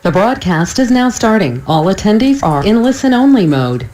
The broadcast is now starting. All attendees are in listen-only mode.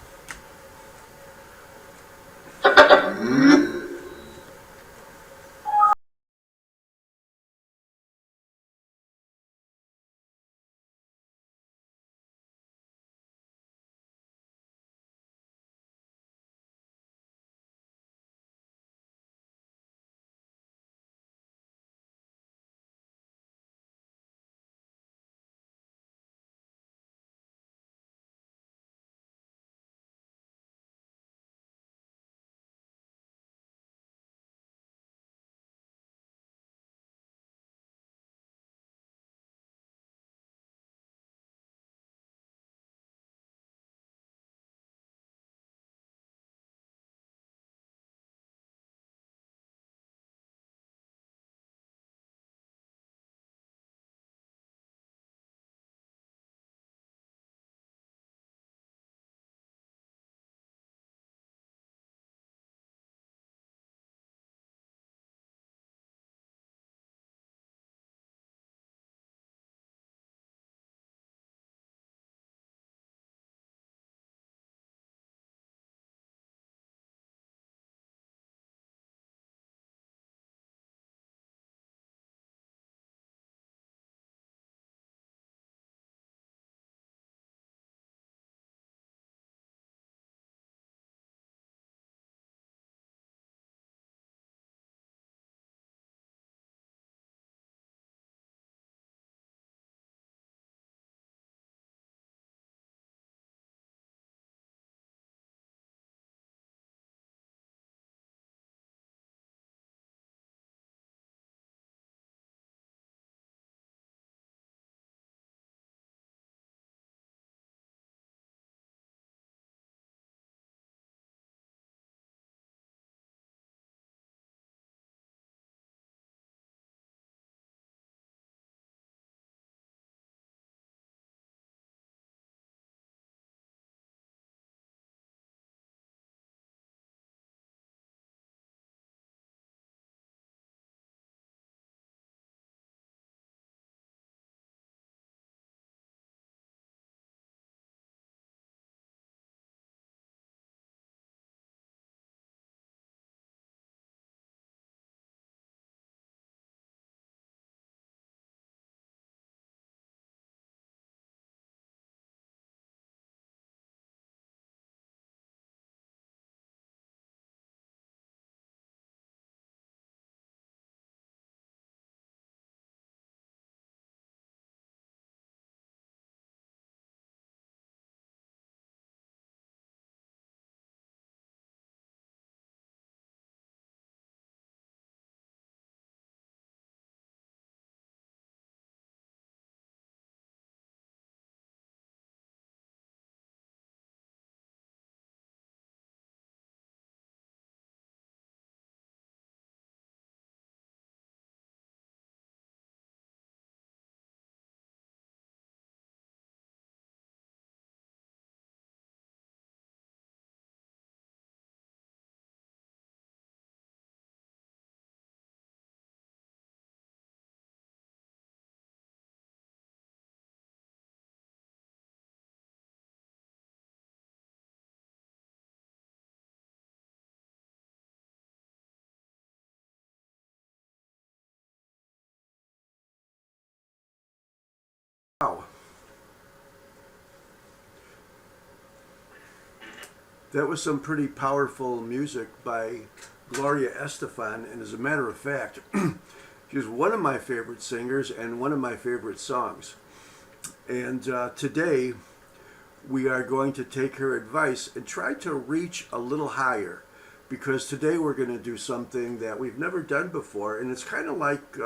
Wow. That was some pretty powerful music by Gloria Estefan, and as a matter of fact, she's one of my favorite singers and one of my favorite songs. And today we are going to take her advice and try to reach a little higher, because today we're going to do something that we've never done before, and it's kind of like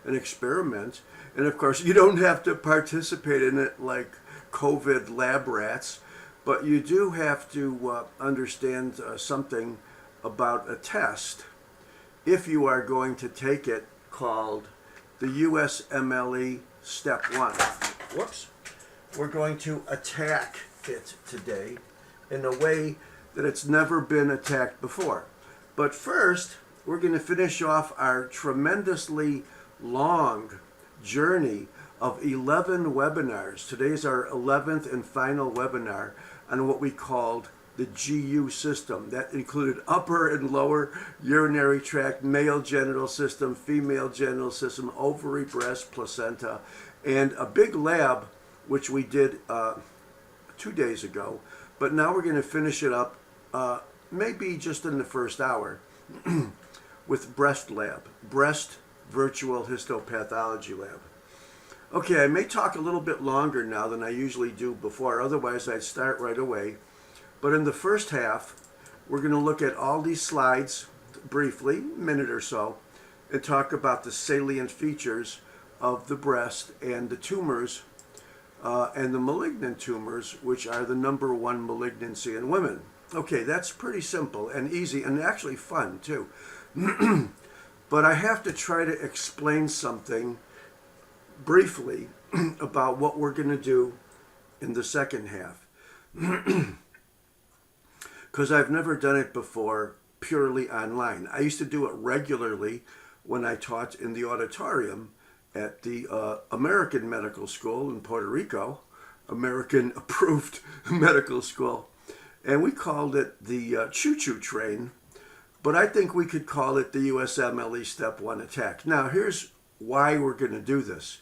an experiment. And of course, you don't have to participate in it like COVID lab rats, but you do have to understand something about a test if you are going to take it, called the USMLE Step 1. Whoops. We're going to attack it today in a way that it's never been attacked before. But first, we're going to finish off our tremendously long journey of 11 webinars. Today's our 11th and final webinar on what we called the GU system. That included upper and lower urinary tract, male genital system, female genital system, ovary, breast, placenta, and a big lab, which we did 2 days ago. But now we're going to finish it up maybe just in the first hour with breast lab, breast virtual histopathology lab. Okay, I may talk a little bit longer now than I usually do before, otherwise I'd start right away. But in the first half, we're going to look at all these slides briefly, a minute or so, and talk about the salient features of the breast and the tumors and the malignant tumors, which are the #1 malignancy in women. Okay, that's pretty simple and easy and actually fun too. But I have to try to explain something briefly about what we're going to do in the second half. Because I've never done it before purely online. I used to do it regularly when I taught in the auditorium at the American Medical School in Puerto Rico, American approved medical school. And we called it the choo-choo train, but I think we could call it the USMLE Step 1 attack. Now, here's why we're going to do this.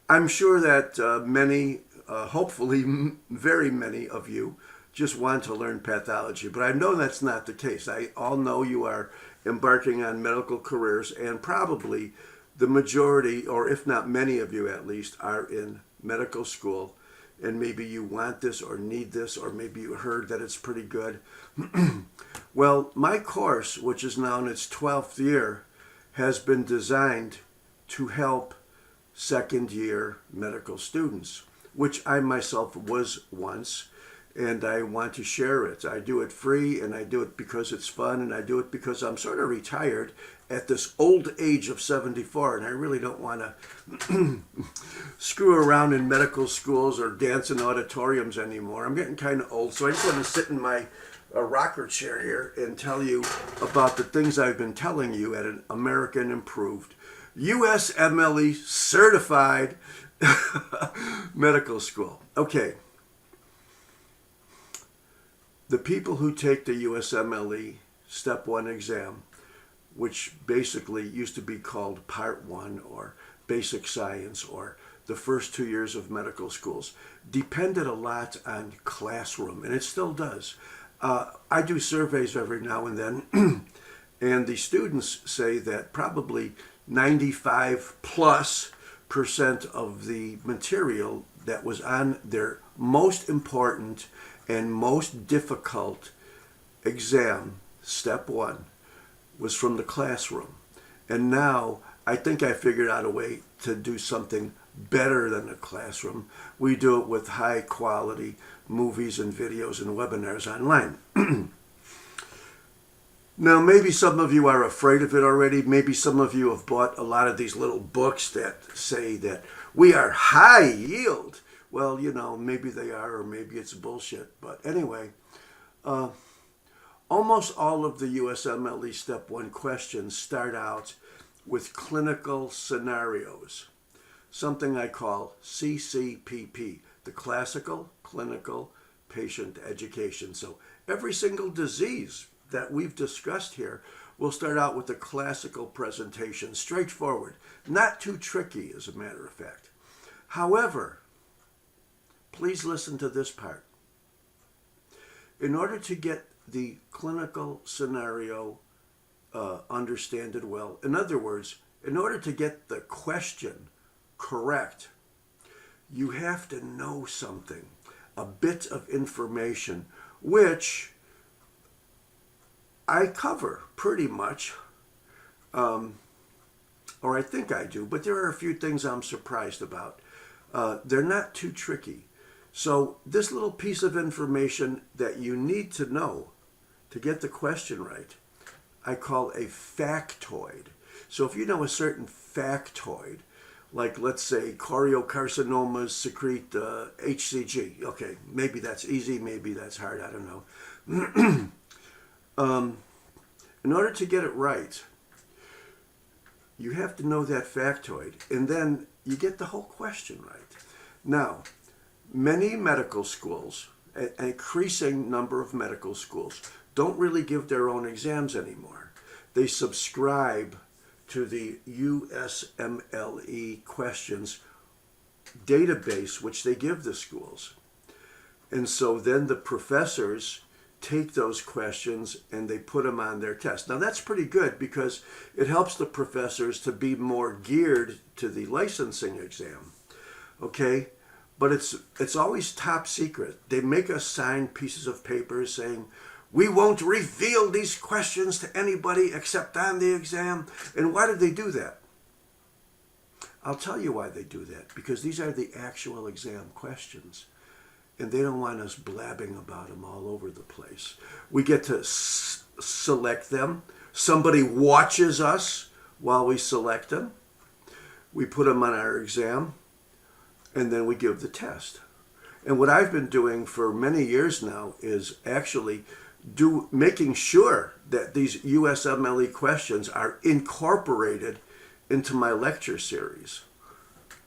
I'm sure that many, hopefully very many of you, just want to learn pathology, but I know that's not the case. I all know you are embarking on medical careers, and probably the majority, or if not many of you at least, are in medical school, and maybe you want this or need this, or maybe you heard that it's pretty good. Well, my course, which is now in its 12th year, has been designed to help second-year medical students, which I myself was once, and I want to share it. I do it free, and I do it because it's fun, and I do it because I'm sort of retired at this old age of 74, and I really don't want to screw around in medical schools or dance in auditoriums anymore. I'm getting kind of old, so I just want to sit in my rocker chair here and tell you about the things I've been telling you at an American Improved, USMLE certified medical school. Okay. The people who take the USMLE Step 1 exam, which basically used to be called Part 1 or Basic Science or the first 2 years of medical schools, depended a lot on classroom, and it still does. I do surveys every now and then, and the students say that probably 95+% of the material that was on their most important and most difficult exam, Step 1, was from the classroom. And now I think I figured out a way to do something better than the classroom. We do it with high quality movies and videos and webinars online. Now, maybe some of you are afraid of it already. Maybe some of you have bought a lot of these little books that say that we are high yield. Well, you know, maybe they are, or maybe it's bullshit. But anyway, almost all of the USMLE Step 1 questions start out with clinical scenarios, something I call CCPP, the Classical Clinical Patient Education. So every single disease that we've discussed here will start out with a classical presentation, straightforward, not too tricky, as a matter of fact. However, please listen to this part. In order to get the clinical scenario understood well, in other words, in order to get the question correct, you have to know something, a bit of information, which I cover pretty much, or I think I do, but there are a few things I'm surprised about. They're not too tricky. So this little piece of information that you need to know to get the question right, I call a factoid. So if you know a certain factoid, like let's say choriocarcinomas secrete HCG. Okay, maybe that's easy, maybe that's hard, I don't know. In order to get it right, You have to know that factoid, and then you get the whole question right. Now, many medical schools, an increasing number of medical schools, don't really give their own exams anymore. They subscribe to the USMLE questions database, which they give the schools. And so then the professors take those questions and they put them on their test. Now that's pretty good because it helps the professors to be more geared to the licensing exam. Okay? But it's always top secret. They make us sign pieces of paper saying, we won't reveal these questions to anybody except on the exam. And why did they do that? I'll tell you why they do that. Because these are the actual exam questions. And they don't want us blabbing about them all over the place. We get to select them. Somebody watches us while we select them. We put them on our exam. And then we give the test. And what I've been doing for many years now is actually making sure that these USMLE questions are incorporated into my lecture series.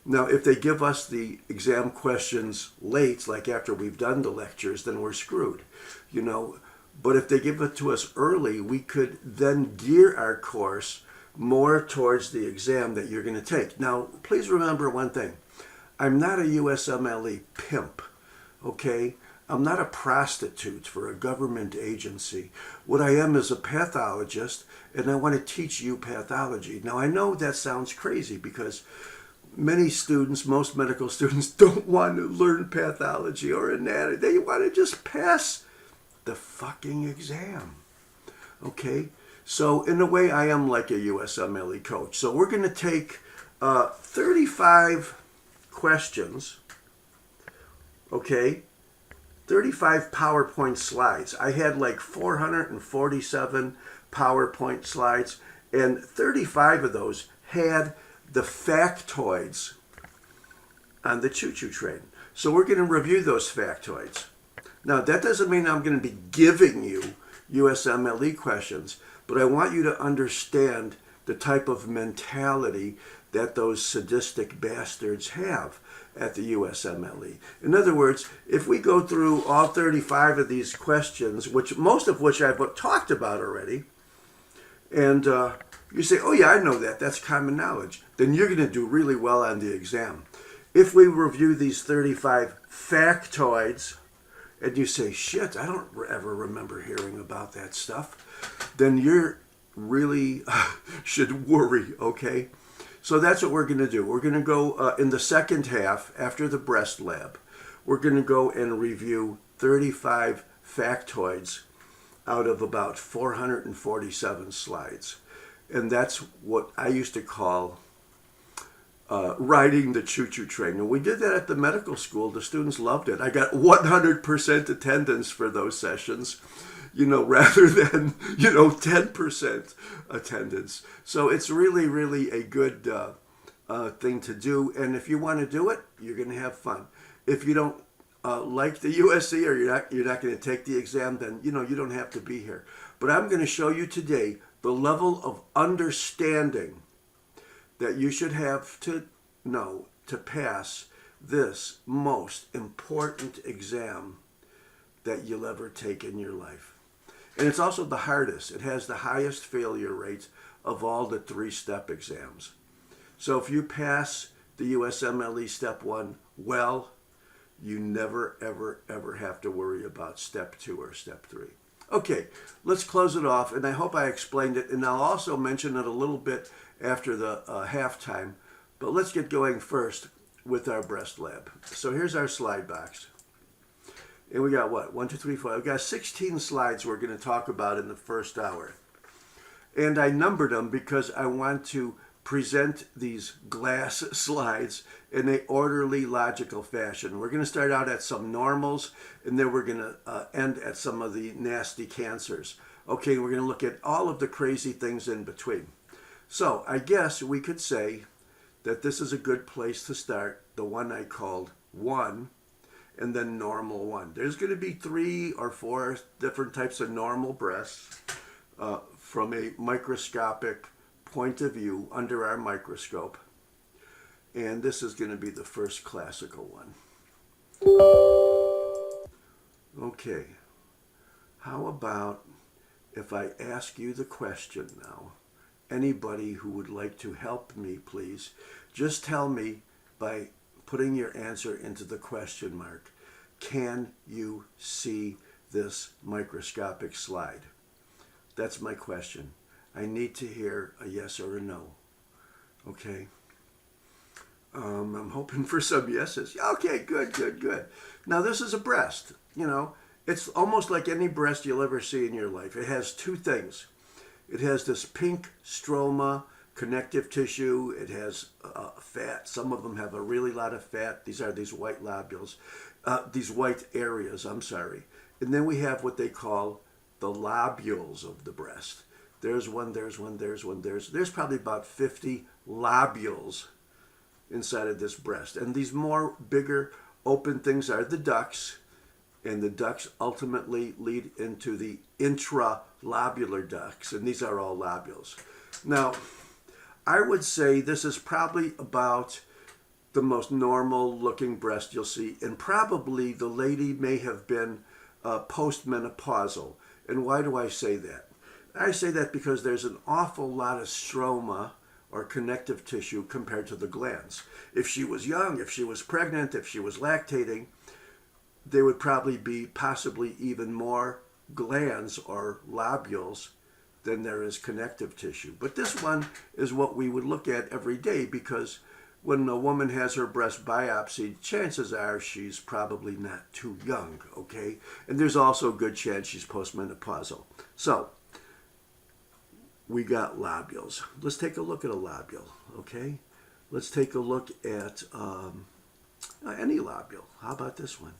Now, if they give us the exam questions late, like after we've done the lectures, then we're screwed, you know. But if they give it to us early, we could then gear our course more towards the exam that you're going to take. Now, please remember one thing. I'm not a USMLE pimp, okay? I'm not a prostitute for a government agency. What I am is a pathologist, and I want to teach you pathology. Now, I know that sounds crazy because many students, most medical students, don't want to learn pathology or anatomy. They want to just pass the fucking exam, okay? So, in a way, I am like a USMLE coach. So, we're going to take 35 questions, okay? 35 PowerPoint slides. I had like 447 PowerPoint slides, and 35 of those had the factoids on the choo-choo train. So we're going to review those factoids. Now, that doesn't mean I'm going to be giving you USMLE questions, but I want you to understand the type of mentality that those sadistic bastards have at the USMLE. In other words, if we go through all 35 of these questions, most of which I've talked about already, and you say, oh yeah, I know that, that's common knowledge, then you're going to do really well on the exam. If we review these 35 factoids, and you say, shit, I don't ever remember hearing about that stuff, then you're really should worry, okay? So that's what we're going to do. We're going to go in the second half, after the breast lab, we're going to go and review 35 factoids out of about 447 slides. And that's what I used to call riding the choo-choo train. And we did that at the medical school. The students loved it. I got 100% attendance for those sessions, you know, rather than, 10% attendance. So it's really, really a good thing to do. And if you want to do it, you're going to have fun. If you don't like the USC or you're not going to take the exam, then, you don't have to be here. But I'm going to show you today the level of understanding that you should have to know to pass this most important exam that you'll ever take in your life. And it's also the hardest. It has the highest failure rates of all the 3-step exams. So if you pass the USMLE Step 1 well, you never, ever, ever have to worry about Step 2 or Step 3. Okay, let's close it off, and I hope I explained it, and I'll also mention it a little bit after the halftime, but let's get going first with our breast lab. So here's our slide box. And we got what? 1, 2, 3, 4. I've got 16 slides we're going to talk about in the first hour. And I numbered them because I want to present these glass slides in an orderly, logical fashion. We're going to start out at some normals, and then we're going to end at some of the nasty cancers. Okay, we're going to look at all of the crazy things in between. So I guess we could say that this is a good place to start, the one I called 1, and then normal 1. There's going to be 3 or 4 different types of normal breasts from a microscopic point of view under our microscope. And this is going to be the first classical one. Okay, how about if I ask you the question now? Anybody who would like to help me, please, just tell me by putting your answer into the question mark. Can you see this microscopic slide? That's my question. I need to hear a yes or a no. Okay? I'm hoping for some yeses. Okay, good. Now this is a breast. It's almost like any breast you'll ever see in your life. It has two things. It has this pink stroma, connective tissue. It has fat. Some of them have a really lot of fat. These are these white lobules, these white areas, I'm sorry. And then we have what they call the lobules of the breast. There's probably about 50 lobules inside of this breast. And these more bigger open things are the ducts, and the ducts ultimately lead into the intralobular ducts, and these are all lobules. Now, I would say this is probably about the most normal looking breast you'll see, and probably the lady may have been postmenopausal. And why do I say that? I say that because there's an awful lot of stroma or connective tissue compared to the glands. If she was young, if she was pregnant, if she was lactating, there would probably be possibly even more glands or lobules than there is connective tissue. But this one is what we would look at every day, because when a woman has her breast biopsied, chances are she's probably not too young, okay? And there's also a good chance she's postmenopausal. So, we got lobules. Let's take a look at a lobule, okay? Let's take a look at any lobule. How about this one?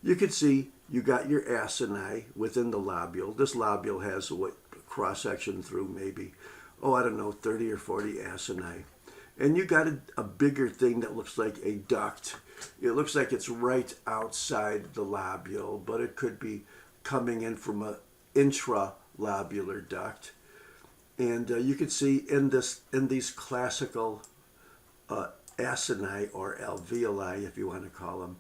You can see you got your acini within the lobule. This lobule has what cross-section through maybe, 30 or 40 acini. And you got a bigger thing that looks like a duct. It looks like it's right outside the lobule, but it could be coming in from an intralobular duct. And you can see in these classical acini, or alveoli, if you want to call them,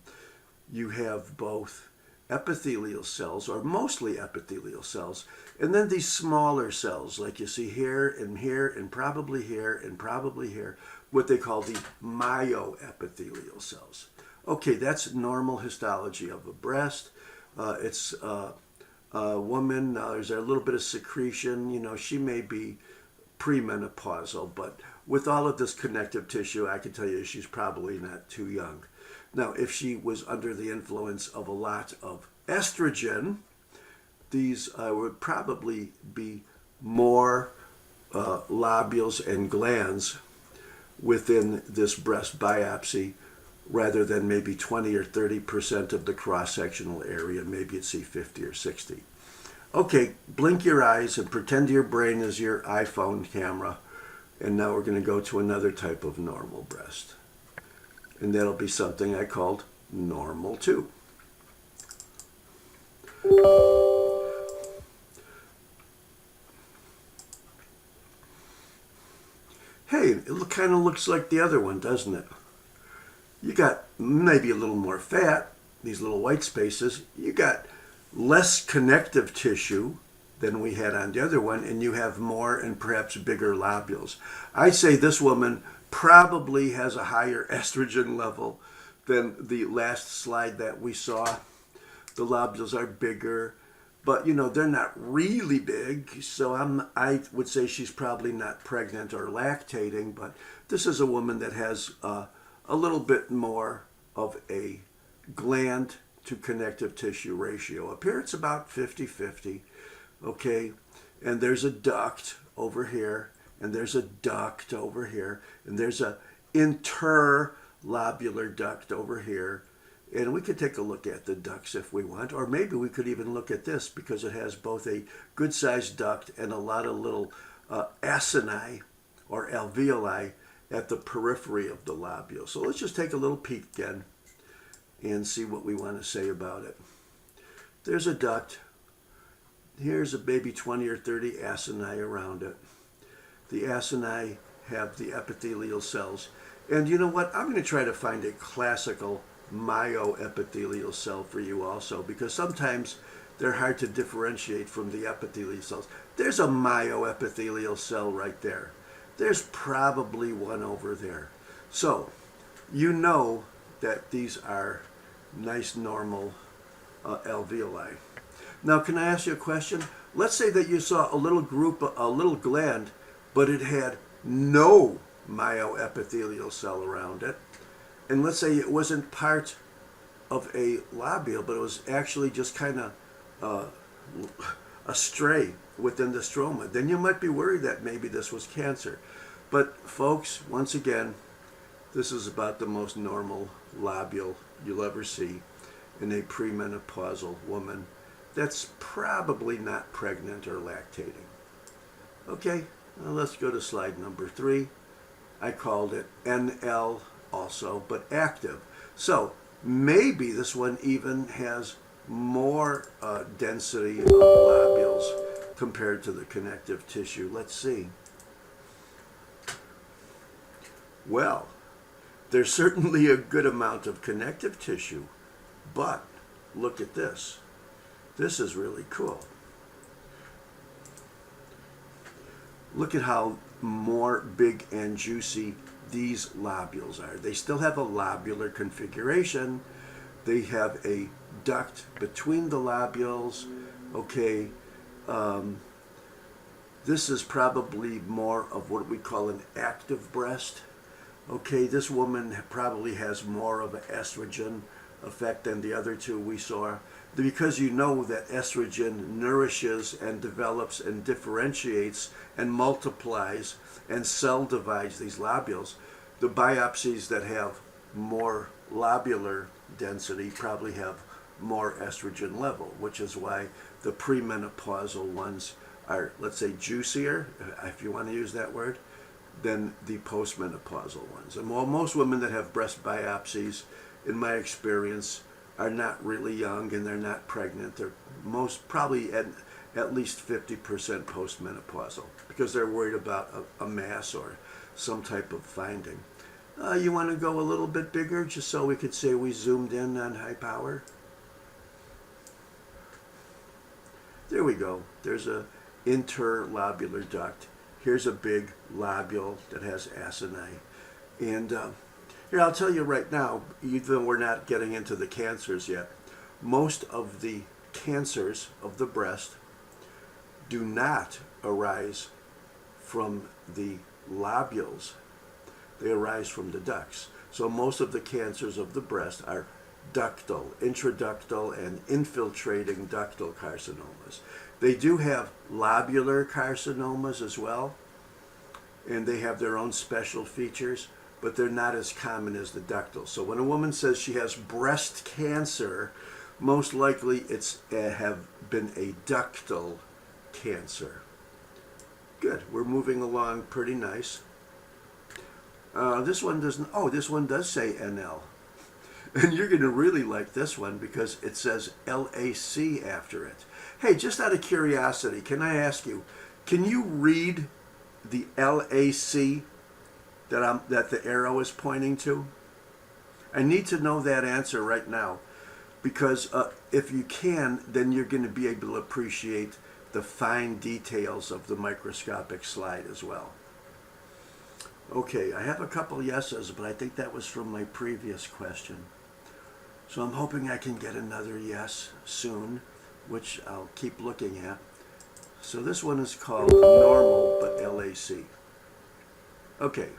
you have both epithelial cells, or mostly epithelial cells, and then these smaller cells, like you see here and probably here and probably here, what they call the myoepithelial cells. Okay, that's normal histology of a breast. It's a woman, there's a little bit of secretion, she may be premenopausal, but with all of this connective tissue, I can tell you she's probably not too young. Now, if she was under the influence of a lot of estrogen, these would probably be more lobules and glands within this breast biopsy, rather than maybe 20 or 30% of the cross-sectional area. Maybe it's 50 or 60. Okay, blink your eyes and pretend your brain is your iPhone camera. And now we're going to go to another type of normal breast. And that'll be something I called normal 2. Hey, it kind of looks like the other one, doesn't it? You got maybe a little more fat, these little white spaces. You got less connective tissue than we had on the other one, and you have more and perhaps bigger lobules. I say this woman probably has a higher estrogen level than the last slide that we saw. The lobules are bigger, but they're not really big, so I would say she's probably not pregnant or lactating, but this is a woman that has a little bit more of a gland to connective tissue ratio. Up here it's about 50-50, okay? And there's a duct over here, and there's a duct over here, and there's a interlobular duct over here. And we could take a look at the ducts if we want, or maybe we could even look at this, because it has both a good-sized duct and a lot of little acini or alveoli at the periphery of the lobule. So let's just take a little peek again and see what we want to say about it. There's a duct. Here's a maybe 20 or 30 acini around it. The acini have the epithelial cells. And you know what? I'm going to try to find a classical myoepithelial cell for you also, because sometimes they're hard to differentiate from the epithelial cells. There's a myoepithelial cell right there. There's probably one over there. So you know that these are nice normal alveoli. Now, can I ask you a question? Let's say that you saw a little gland, but it had no myoepithelial cell around it. And let's say it wasn't part of a lobule, but it was actually just kind of a stray within the stroma. Then you might be worried that maybe this was cancer. But folks, once again, this is about the most normal lobule you'll ever see in a premenopausal woman that's probably not pregnant or lactating. Okay, now let's go to slide number 3. I called it NL also, but active. So maybe this one even has more density of lobules compared to the connective tissue. Let's see. Well, there's certainly a good amount of connective tissue, but look at this. This is really cool. Look at how more big and juicy these lobules are. They still have a lobular configuration. They have a duct between the lobules. Okay, this is probably more of what we call an active breast. Okay, this woman probably has more of an estrogen effect than the other two we saw. Because you know that estrogen nourishes and develops and differentiates and multiplies and cell divides these lobules, the biopsies that have more lobular density probably have more estrogen level, which is why the premenopausal ones are, let's say, juicier, if you want to use that word, than the postmenopausal ones. And while most women that have breast biopsies, in my experience, are not really young and they're not pregnant, they're most probably at least 50% postmenopausal because they're worried about a mass or some type of finding. You want to go a little bit bigger just so we could say we zoomed in on high power? There we go. There's a interlobular duct. Here's a big lobule that has acini. And here, I'll tell you right now, even though we're not getting into the cancers yet, most of the cancers of the breast do not arise from the lobules. They arise from the ducts. So most of the cancers of the breast are ductal, intraductal, and infiltrating ductal carcinomas. They do have lobular carcinomas as well, and they have their own special features, but they're not as common as the ductal. So when a woman says she has breast cancer, most likely it's have been a ductal cancer. Good, we're moving along pretty nice. This one doesn't, oh, this one does say NL. And you're going to really like this one because it says LAC after it. Hey, just out of curiosity, can I ask you, can you read the LAC that the arrow is pointing to? I need to know that answer right now, because if you can, then you're going to be able to appreciate the fine details of the microscopic slide as well. Okay, I have a couple yeses, but I think that was from my previous question. So I'm hoping I can get another yes soon, which I'll keep looking at. So this one is called normal, but LAC. Okay.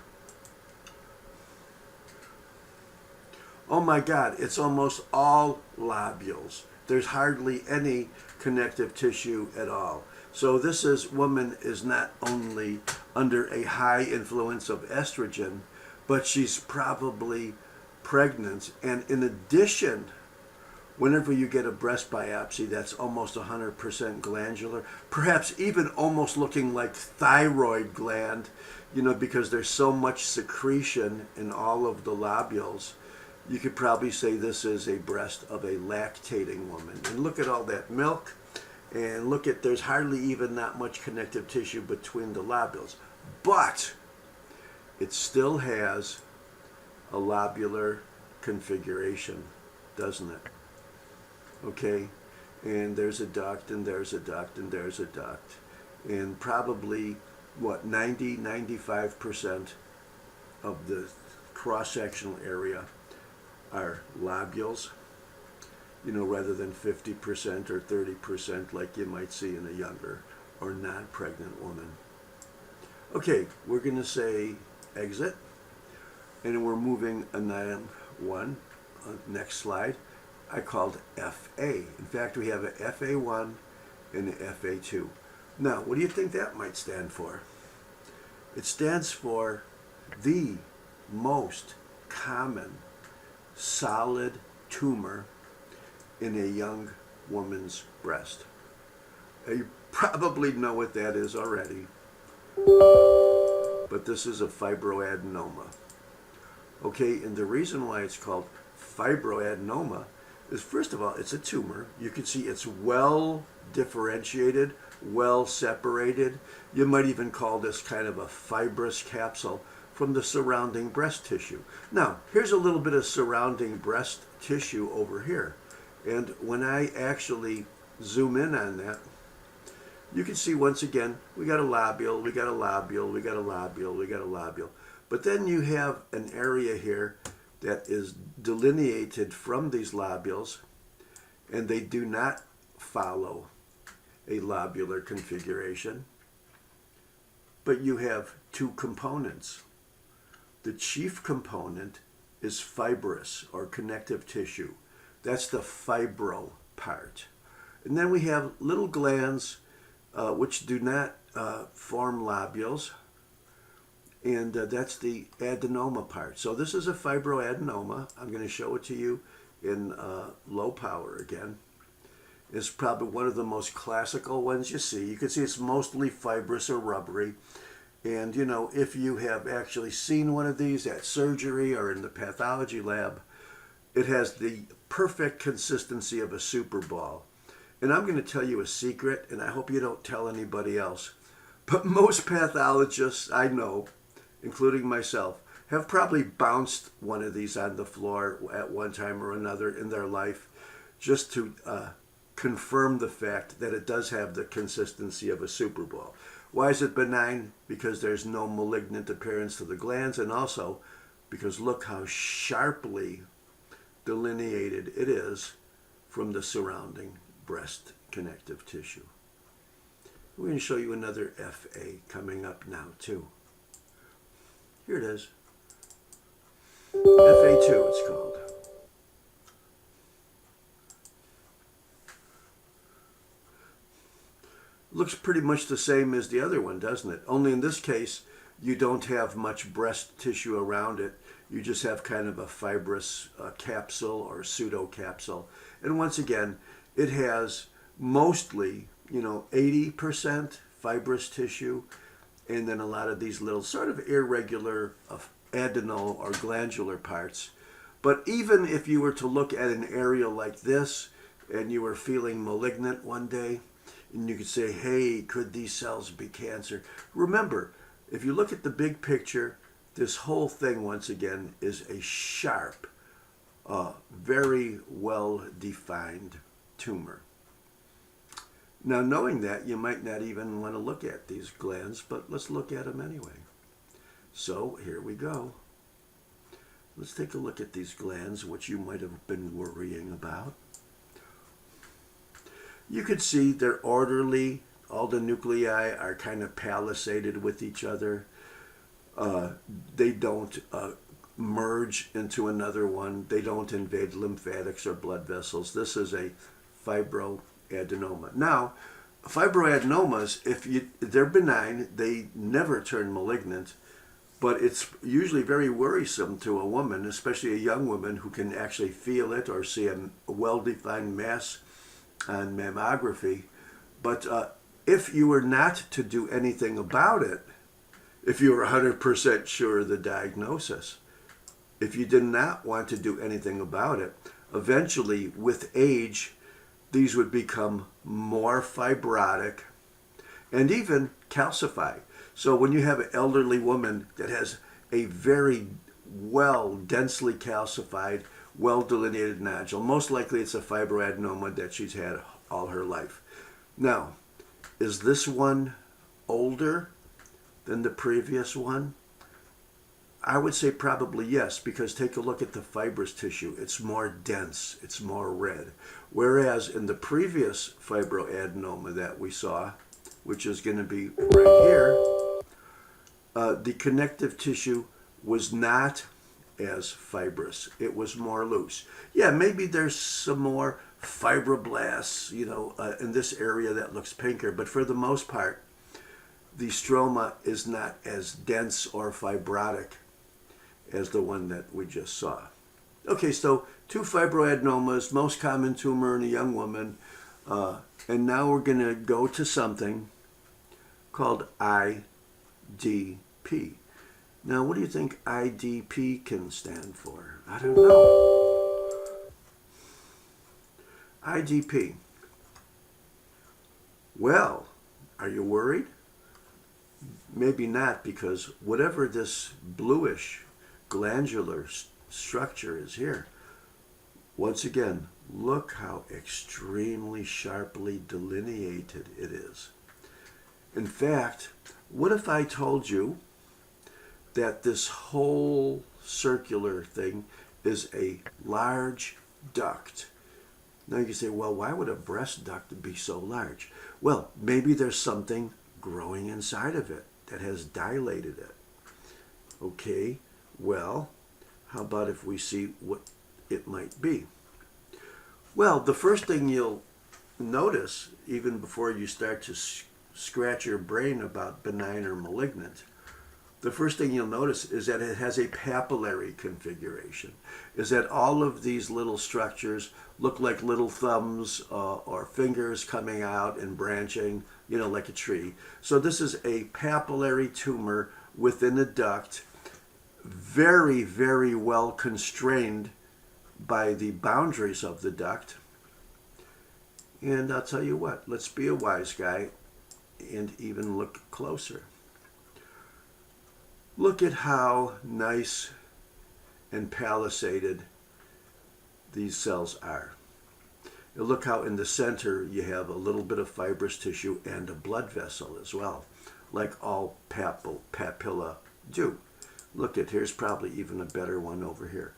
Oh my God, it's almost all lobules. There's hardly any connective tissue at all. So this woman is not only under a high influence of estrogen, but she's probably pregnant. And in addition, whenever you get a breast biopsy that's almost 100% glandular, perhaps even almost looking like thyroid gland, because there's so much secretion in all of the lobules, you could probably say this is a breast of a lactating woman. And look at all that milk, and look at, there's hardly even that much connective tissue between the lobules. but it still has a lobular configuration, doesn't it? Okay, and there's a duct, and there's a duct, and there's a duct, and probably, what, 95% of the cross-sectional area are lobules, rather than 50% or 30% like you might see in a younger or non-pregnant woman. Okay, we're going to say exit, and we're moving a 9-1. Next slide. I called FA. In fact, we have a FA1 and a FA2. Now, what do you think that might stand for? It stands for the most common solid tumor in a young woman's breast. You probably know what that is already, but this is a fibroadenoma. Okay, and the reason why it's called fibroadenoma is, first of all, it's a tumor. You can see it's well differentiated, well separated. You might even call this kind of a fibrous capsule from the surrounding breast tissue. Now, here's a little bit of surrounding breast tissue over here. And when I actually zoom in on that, you can see once again, we got a lobule, we got a lobule, we got a lobule, we got a lobule. But then you have an area here that is delineated from these lobules, and they do not follow a lobular configuration. But you have two components. The chief component is fibrous or connective tissue. That's the fibro part. And then we have little glands which do not form lobules, and that's the adenoma part. So this is a fibroadenoma. I'm going to show it to you in low power again. It's probably one of the most classical ones you see. You can see it's mostly fibrous or rubbery. And, if you have actually seen one of these at surgery or in the pathology lab, it has the perfect consistency of a super ball. And I'm going to tell you a secret, and I hope you don't tell anybody else. But most pathologists I know, including myself, have probably bounced one of these on the floor at one time or another in their life just to confirm the fact that it does have the consistency of a super ball. Why is it benign? Because there's no malignant appearance to the glands, and also because look how sharply delineated it is from the surrounding breast connective tissue. We're going to show you another FA coming up now too. Here it is. FA2 it's called. Looks pretty much the same as the other one, doesn't it? Only in this case, you don't have much breast tissue around it. You just have kind of a fibrous capsule or pseudocapsule. And once again, it has mostly, 80% fibrous tissue, and then a lot of these little sort of irregular adenal or glandular parts. But even if you were to look at an area like this, and you were feeling malignant one day, and you could say, hey, could these cells be cancer? Remember, if you look at the big picture, this whole thing, once again, is a sharp, very well-defined tumor. Now, knowing that, you might not even want to look at these glands, but let's look at them anyway. So, here we go. Let's take a look at these glands, which you might have been worrying about. You could see they're orderly. All the nuclei are kind of palisaded with each other. They don't merge into another one. They don't invade lymphatics or blood vessels. This is a fibroadenoma. Now, fibroadenomas, they're benign, they never turn malignant, but it's usually very worrisome to a woman, especially a young woman who can actually feel it or see a well-defined mass on mammography. But if you were not to do anything about it, if you were 100% sure of the diagnosis, if you did not want to do anything about it, eventually with age, these would become more fibrotic and even calcify. So when you have an elderly woman that has a very well densely calcified, well delineated nodule, most likely it's a fibroadenoma that she's had all her life. Now, is this one older than the previous one? I would say probably yes, because take a look at the fibrous tissue. It's more dense, it's more red. Whereas in the previous fibroadenoma that we saw, which is going to be right here, the connective tissue was not as fibrous. It was more loose. Yeah, maybe there's some more fibroblasts, in this area that looks pinker, but for the most part, the stroma is not as dense or fibrotic as the one that we just saw. Okay, so 2 fibroadenomas, most common tumor in a young woman, and now we're going to go to something called IDP. Now, what do you think IDP can stand for? I don't know. IDP. Well, are you worried? Maybe not, because whatever this bluish glandular structure is here, once again, look how extremely sharply delineated it is. In fact, what if I told you that this whole circular thing is a large duct? Now you say, well, why would a breast duct be so large? Well, maybe there's something growing inside of it that has dilated it. Okay, well, how about if we see what it might be? Well, the first thing you'll notice, even before you start to scratch your brain about benign or malignant, the first thing you'll notice is that it has a papillary configuration, is that all of these little structures look like little thumbs or fingers coming out and branching, like a tree. So this is a papillary tumor within a duct, very, very well constrained by the boundaries of the duct. And I'll tell you what, let's be a wise guy and even look closer. Look at how nice and palisaded these cells are. And look how in the center you have a little bit of fibrous tissue and a blood vessel as well, like all papilla do. Look at, here's probably even a better one over here.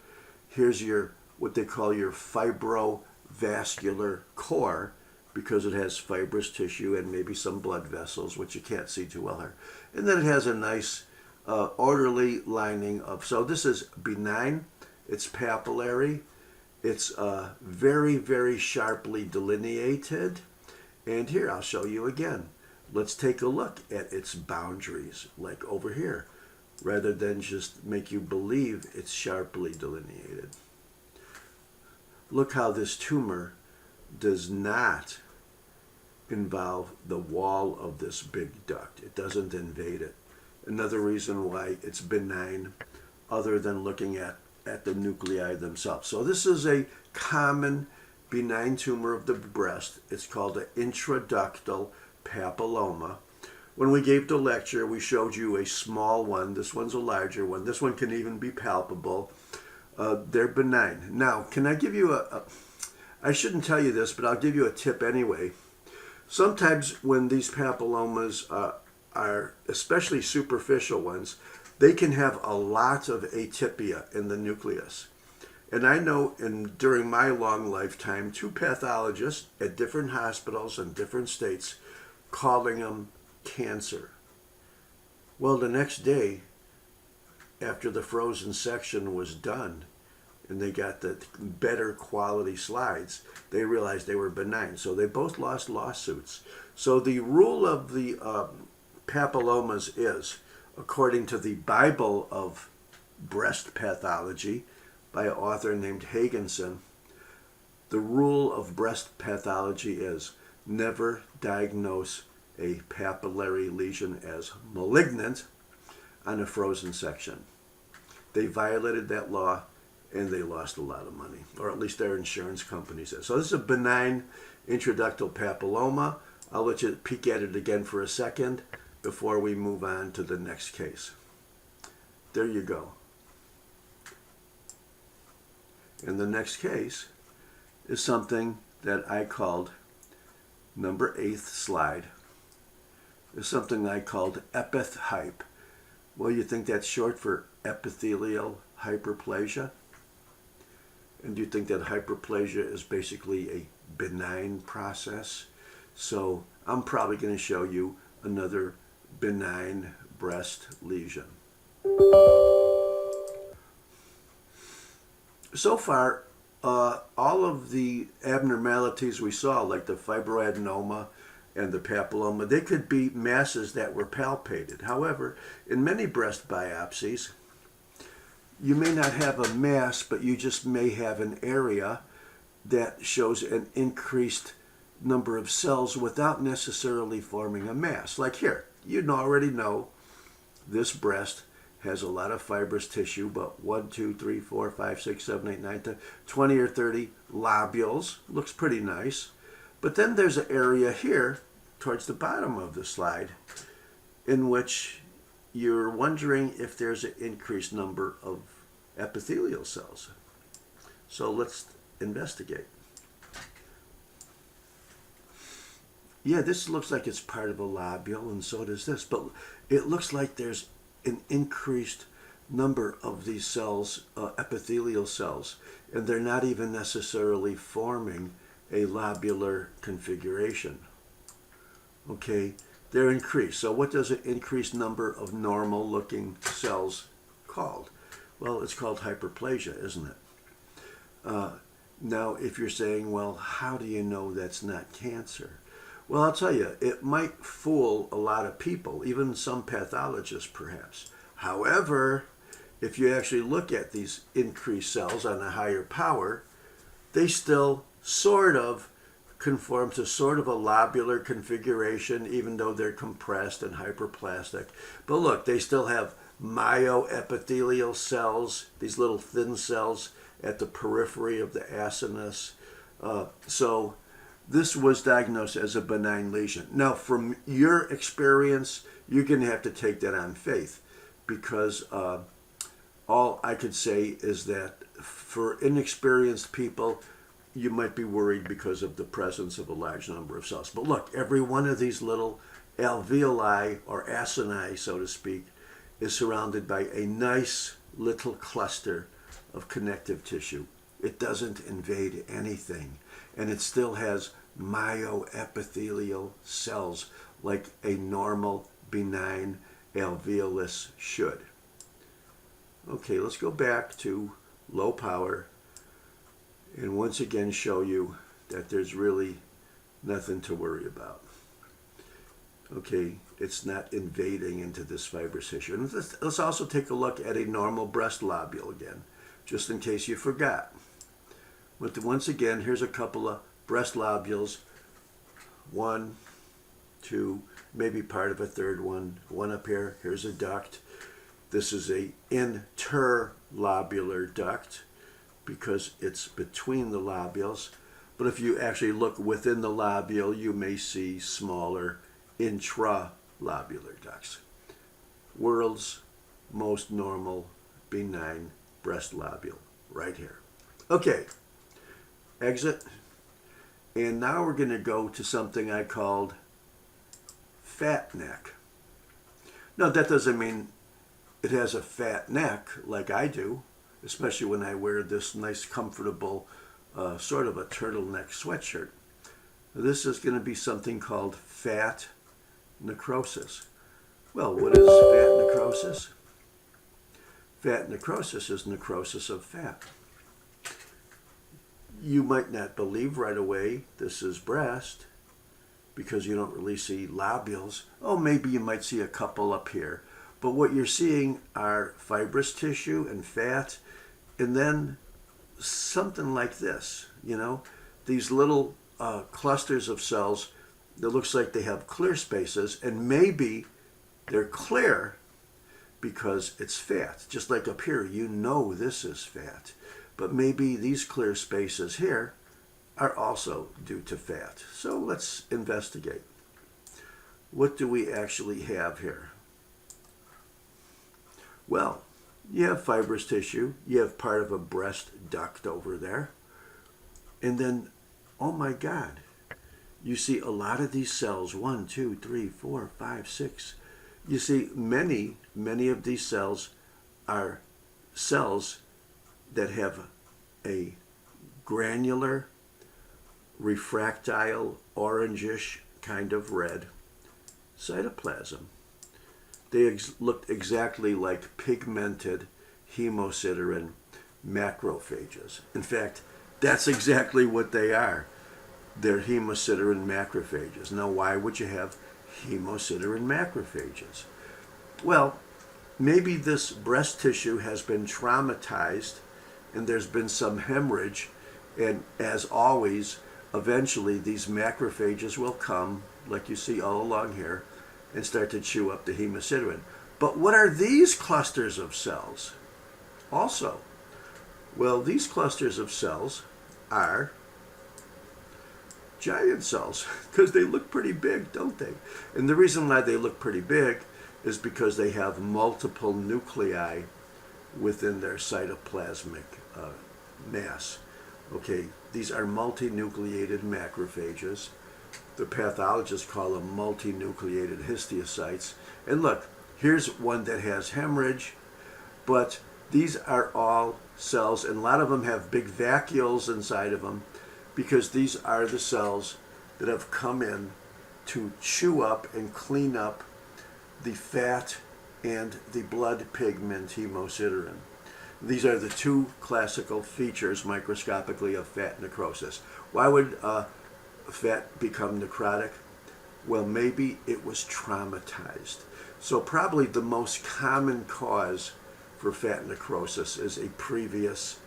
Here's your, what they call your fibrovascular core, because it has fibrous tissue and maybe some blood vessels, which you can't see too well here. And then it has a nice orderly lining of, so this is benign, it's papillary, it's very, very sharply delineated. And here, I'll show you again. Let's take a look at its boundaries, like over here, rather than just make you believe it's sharply delineated. Look how this tumor does not involve the wall of this big duct. It doesn't invade it. Another reason why it's benign, other than looking at the nuclei themselves. So this is a common benign tumor of the breast. It's called an intraductal papilloma. When we gave the lecture, we showed you a small one. This one's a larger one. This one can even be palpable. They're benign. Now, can I give you I shouldn't tell you this, but I'll give you a tip anyway. Sometimes when these papillomas are especially superficial ones, they can have a lot of atypia in the nucleus. And I know during my long lifetime, 2 pathologists at different hospitals in different states calling them cancer. Well, the next day, after the frozen section was done, and they got the better quality slides, they realized they were benign. So they both lost lawsuits. So the rule of the papillomas is, according to the Bible of breast pathology by an author named Hagenson, the rule of breast pathology is never diagnose a papillary lesion as malignant on a frozen section. They violated that law and they lost a lot of money, or at least their insurance company says. So this is a benign intraductal papilloma. I'll let you peek at it again for a second. before we move on to the next case. There you go. And the next case is something that I called number 8th slide. Is something I called epith-hype. Well, you think that's short for epithelial hyperplasia? And do you think that hyperplasia is basically a benign process? So I'm probably going to show you another benign breast lesion. So far, all of the abnormalities we saw, like the fibroadenoma and the papilloma, they could be masses that were palpated. However, in many breast biopsies, you may not have a mass, but you just may have an area that shows an increased number of cells without necessarily forming a mass. Like here, you already know this breast has a lot of fibrous tissue, but 1, 2, 3, 4, 5, 6, 7, 8, 9, 10, 20 or 30 lobules. Looks pretty nice. But then there's an area here towards the bottom of the slide in which you're wondering if there's an increased number of epithelial cells. So let's investigate. Yeah, this looks like it's part of a lobule, and so does this, but it looks like there's an increased number of these cells, epithelial cells, and they're not even necessarily forming a lobular configuration. Okay, they're increased. So what does an increased number of normal looking cells called? Well, it's called hyperplasia, isn't it? Now, if you're saying, well, how do you know that's not cancer? Well, I'll tell you, it might fool a lot of people, even some pathologists perhaps. However, if you actually look at these increased cells on a higher power, they still sort of conform to sort of a lobular configuration, even though they're compressed and hyperplastic. But look, they still have myoepithelial cells, these little thin cells at the periphery of the acinus. So this was diagnosed as a benign lesion. Now, from your experience, you're going to have to take that on faith, because all I could say is that for inexperienced people, you might be worried because of the presence of a large number of cells. But look, every one of these little alveoli, or acini, so to speak, is surrounded by a nice little cluster of connective tissue. It doesn't invade anything, and it still has myoepithelial cells like a normal benign alveolus should. Okay, let's go back to low power and once again show you that there's really nothing to worry about. Okay, it's not invading into this fibrous tissue. And let's also take a look at a normal breast lobule again, just in case you forgot. But once again, here's a couple of breast lobules. 1, 2, maybe part of a third one. One up here. Here's a duct. This is a interlobular duct because it's between the lobules. But if you actually look within the lobule, you may see smaller intralobular ducts. World's most normal benign breast lobule right here. Okay, exit. And now we're going to go to something I called fat neck. Now, that doesn't mean it has a fat neck like I do, especially when I wear this nice, comfortable, sort of a turtleneck sweatshirt. This is going to be something called fat necrosis. Well, what is fat necrosis? Fat necrosis is necrosis of fat. You might not believe right away this is breast because you don't really see lobules. Oh, maybe you might see a couple up here. But what you're seeing are fibrous tissue and fat, and then something like this, you know, these little clusters of cells that looks like they have clear spaces, and maybe they're clear because it's fat. Just like up here, you know this is fat. But maybe these clear spaces here are also due to fat. So let's investigate. what do we actually have here? Well, you have fibrous tissue, you have part of a breast duct over there, and then, oh my God, you see a lot of these cells, 1, 2, 3, 4, 5, 6. You see many of these cells are cells that have a granular, refractile, orangish kind of red cytoplasm. They looked exactly like pigmented hemosiderin macrophages. In fact, that's exactly what they are. They're hemosiderin macrophages. Now, why would you have hemosiderin macrophages? Well, maybe this breast tissue has been traumatized and there's been some hemorrhage, and as always, eventually these macrophages will come, like you see all along here, and start to chew up the hemosiderin. But what are these clusters of cells also? Well, these clusters of cells are giant cells because they look pretty big, don't they? And the reason why they look pretty big is because they have multiple nuclei within their cytoplasmic mass. Okay, these are multinucleated macrophages. The pathologists call them multinucleated histiocytes. And look, here's one that has hemorrhage, but these are all cells, and a lot of them have big vacuoles inside of them because these are the cells that have come in to chew up and clean up the fat and the blood pigment hemosiderin. These are the two classical features microscopically of fat necrosis. Why would fat become necrotic? Well, maybe it was traumatized. So probably the most common cause for fat necrosis is a previous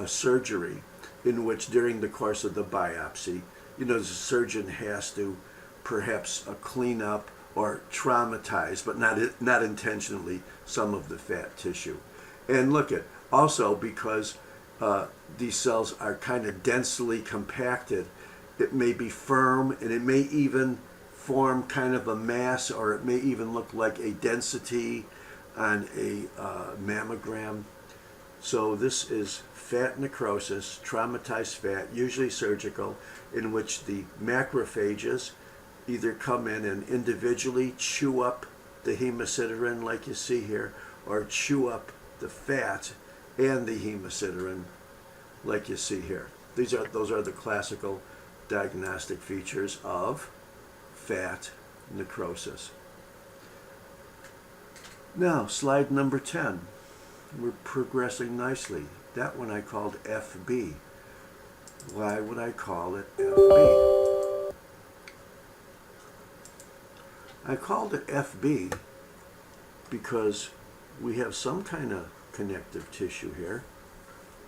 surgery in which during the course of the biopsy, the surgeon has to perhaps clean up or traumatize, but not intentionally, some of the fat tissue. And look at, also because these cells are kind of densely compacted, it may be firm and it may even form kind of a mass, or it may even look like a density on a mammogram. So this is fat necrosis, traumatized fat, usually surgical, in which the macrophages either come in and individually chew up the hemosiderin like you see here, or chew up the fat and the hemosiderin like you see here. Those are the classical diagnostic features of fat necrosis. Now, slide number 10. We're progressing nicely. That one I called FB. Why would I call it FB? I called it FB because we have some kind of connective tissue here.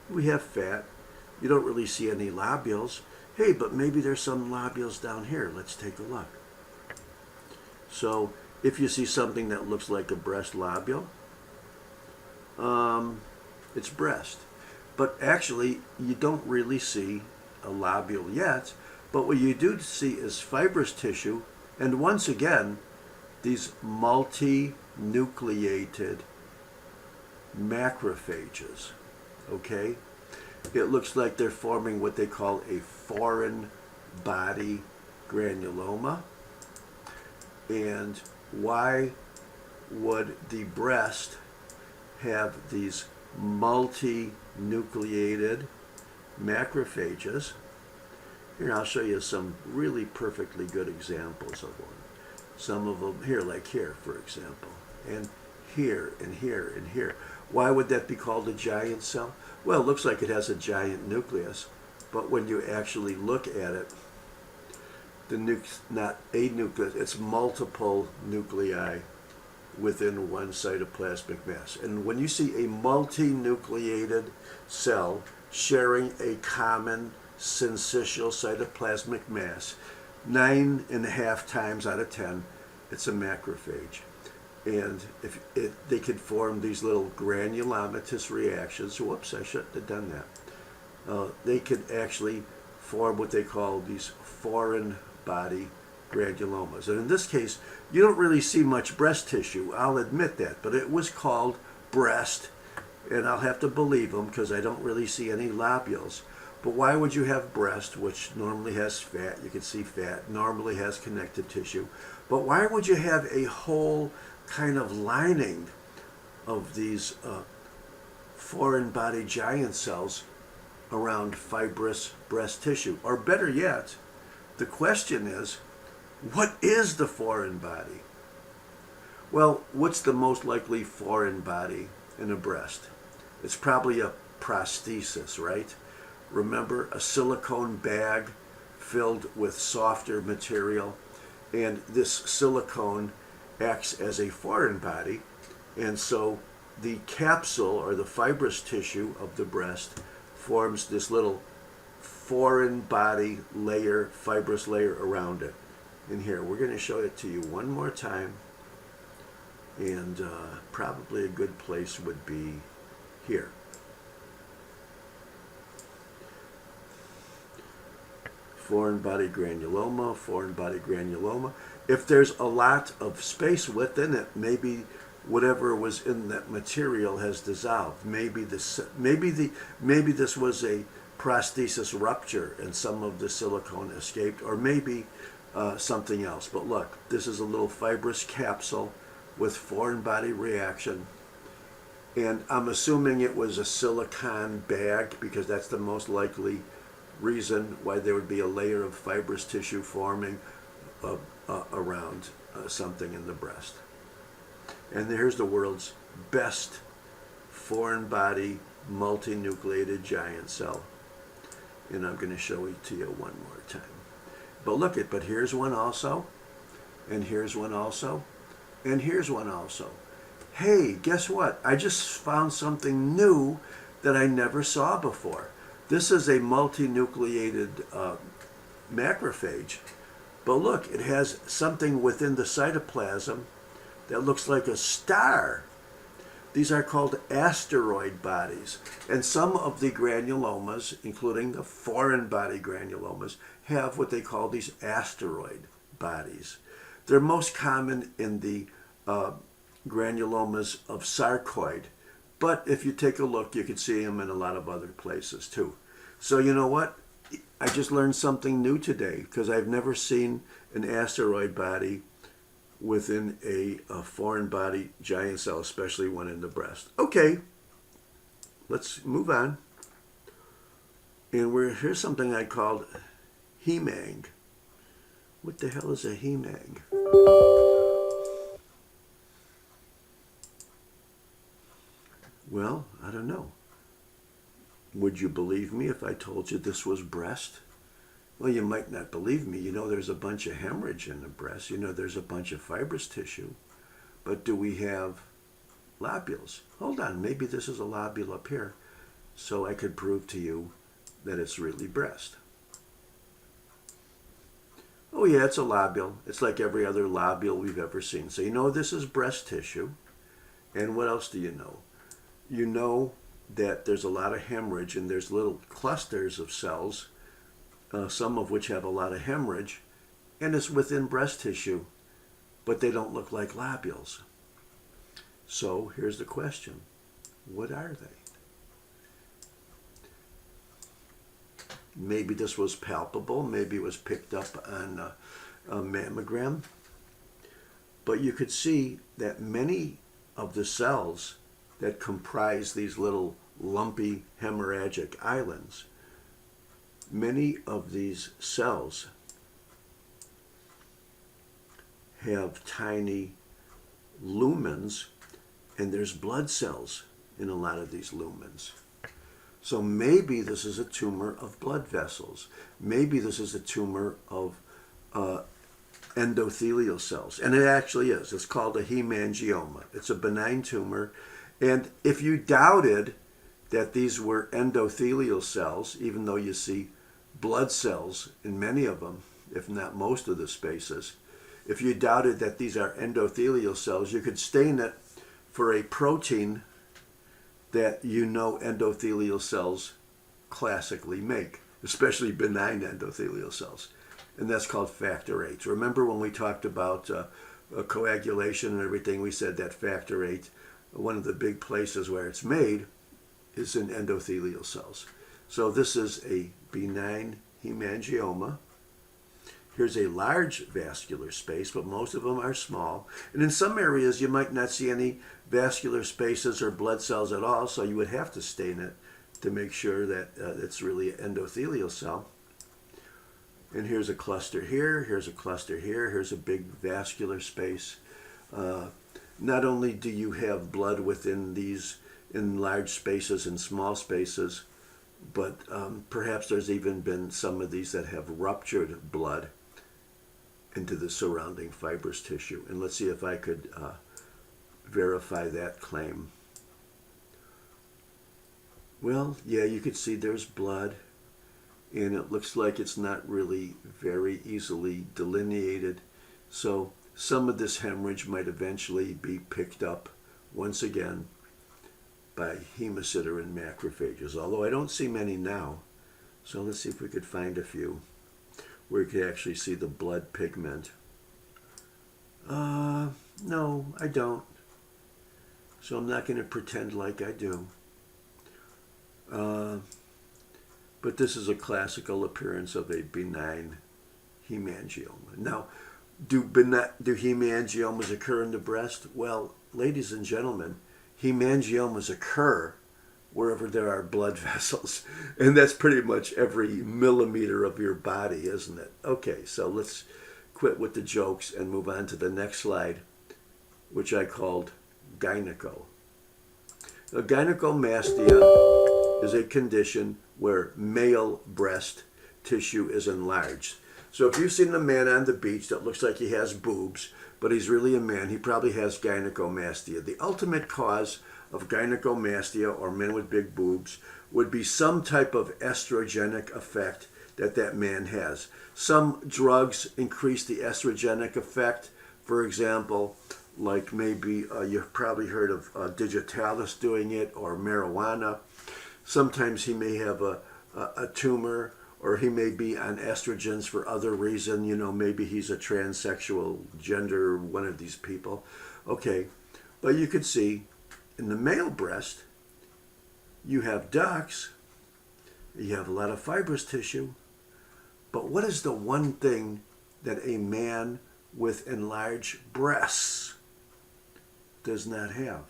We have fat. You don't really see any lobules. Hey, but maybe there's some lobules down here. Let's take a look. So if you see something that looks like a breast lobule, it's breast. But actually, you don't really see a lobule yet. But what you do see is fibrous tissue. And once again, these multinucleated macrophages, okay? It looks like they're forming what they call a foreign body granuloma. And why would the breast have these multinucleated macrophages? Here, I'll show you some really perfectly good examples of one. Some of them here, like here, for example, and here, and here, and here. Why would that be called a giant cell? Well, it looks like it has a giant nucleus, but when you actually look at it, not a nucleus, it's multiple nuclei within one cytoplasmic mass. And when you see a multinucleated cell sharing a common syncytial cytoplasmic mass, 9.5 times out of 10, it's a macrophage. And they could form these little granulomatous reactions. Whoops, I shouldn't have done that. They could actually form what they call these foreign body granulomas. And in this case, you don't really see much breast tissue, I'll admit that, but it was called breast, and I'll have to believe them because I don't really see any lobules. But why would you have breast, which normally has fat? You can see fat, normally has connective tissue. But why would you have a whole kind of lining of these foreign body giant cells around fibrous breast tissue? Or better yet, the question is, what is the foreign body? Well, what's the most likely foreign body in a breast? It's probably a prosthesis, right? Remember, a silicone bag filled with softer material, and this silicone acts as a foreign body, and so the capsule or the fibrous tissue of the breast forms this little foreign body layer, fibrous layer around it. And here, we're going to show it to you one more time, and probably a good place would be here. Foreign body granuloma, foreign body granuloma. If there's a lot of space within it, maybe whatever was in that material has dissolved. Maybe this was a prosthesis rupture and some of the silicone escaped, or maybe something else. But look, this is a little fibrous capsule with foreign body reaction. And I'm assuming it was a silicone bag because that's the most likely reason why there would be a layer of fibrous tissue forming around something in the breast. And here's the world's best foreign body multinucleated giant cell. And I'm going to show it to you one more time. But look but here's one also, and here's one also, and here's one also. Hey, guess what? I just found something new that I never saw before. This is a multinucleated macrophage, but look, it has something within the cytoplasm that looks like a star. These are called asteroid bodies, and some of the granulomas, including the foreign body granulomas, have what they call these asteroid bodies. They're most common in the granulomas of sarcoid, but if you take a look, you can see them in a lot of other places too. So you know what? I just learned something new today because I've never seen an asteroid body within a foreign body giant cell, especially one in the breast. Okay, let's move on. And here's something I called hemang. What the hell is a hemang? Well, I don't know. Would you believe me if I told you this was breast? Well, you might not believe me. You know there's a bunch of hemorrhage in the breast. You know there's a bunch of fibrous tissue. But do we have lobules? Hold on, maybe this is a lobule up here, so I could prove to you that it's really breast. Oh yeah, it's a lobule. It's like every other lobule we've ever seen. So you know this is breast tissue. And what else do you know? You know that there's a lot of hemorrhage, and there's little clusters of cells, some of which have a lot of hemorrhage, and it's within breast tissue, but they don't look like lobules. So here's the question. What are they? Maybe this was palpable, maybe it was picked up on a mammogram, but you could see that many of the cells that comprise these little lumpy hemorrhagic islands, many of these cells have tiny lumens, and there's blood cells in a lot of these lumens. So maybe this is a tumor of blood vessels. Maybe this is a tumor of endothelial cells. And it actually is. It's called a hemangioma. It's a benign tumor. And if you doubted that these were endothelial cells, even though you see blood cells in many of them, if not most of the spaces, if you doubted that these are endothelial cells, you could stain it for a protein that you know endothelial cells classically make, especially benign endothelial cells. and that's called factor VIII. Remember when we talked about coagulation and everything, we said that factor VIII, one of the big places where it's made is in endothelial cells. So this is a benign hemangioma. Here's a large vascular space, but most of them are small. And in some areas, you might not see any vascular spaces or blood cells at all, so you would have to stain it to make sure that it's really an endothelial cell. And here's a cluster here, here's a cluster here, here's a big vascular space. Not only do you have blood within these in large spaces and small spaces, but perhaps there's even been some of these that have ruptured blood into the surrounding fibrous tissue. And let's see if I could verify that claim. Well, yeah, you could see there's blood, and it looks like it's not really very easily delineated. So some of this hemorrhage might eventually be picked up once again by hemosiderin macrophages, although I don't see many now. So let's see if we could find a few where you could actually see the blood pigment. No, I don't. So I'm not going to pretend like I do. But this is a classical appearance of a benign hemangioma. Now, do hemangiomas occur in the breast? Well, ladies and gentlemen, hemangiomas occur wherever there are blood vessels. And that's pretty much every millimeter of your body, isn't it? Okay, so let's quit with the jokes and move on to the next slide, which I called gyneco. Now, gynecomastia is a condition where male breast tissue is enlarged. So if you've seen a man on the beach that looks like he has boobs, but he's really a man, he probably has gynecomastia. The ultimate cause of gynecomastia, or men with big boobs, would be some type of estrogenic effect that man has. Some drugs increase the estrogenic effect. For example, like maybe you've probably heard of digitalis doing it, or marijuana. Sometimes he may have a tumor, or he may be on estrogens for other reason. You know, maybe he's a transsexual gender, one of these people. Okay, but you could see in the male breast, you have ducts, you have a lot of fibrous tissue, but what is the one thing that a man with enlarged breasts does not have?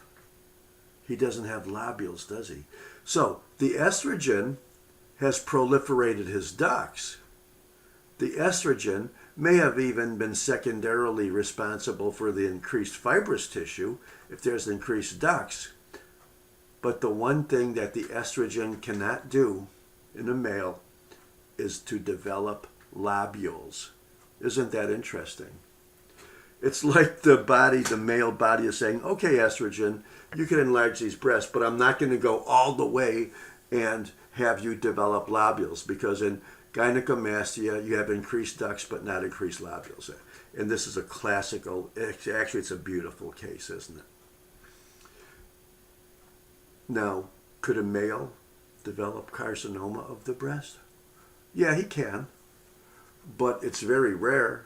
He doesn't have lobules, does he? So the estrogen has proliferated his ducts. The estrogen may have even been secondarily responsible for the increased fibrous tissue if there's increased ducts. But the one thing that the estrogen cannot do in a male is to develop lobules. Isn't that interesting? It's like the male body is saying, okay, estrogen, you can enlarge these breasts, but I'm not going to go all the way and have you develop lobules, because in gynecomastia, you have increased ducts but not increased lobules. And this is a classical, actually it's a beautiful case, isn't it? Now, could a male develop carcinoma of the breast? Yeah, he can, but it's very rare.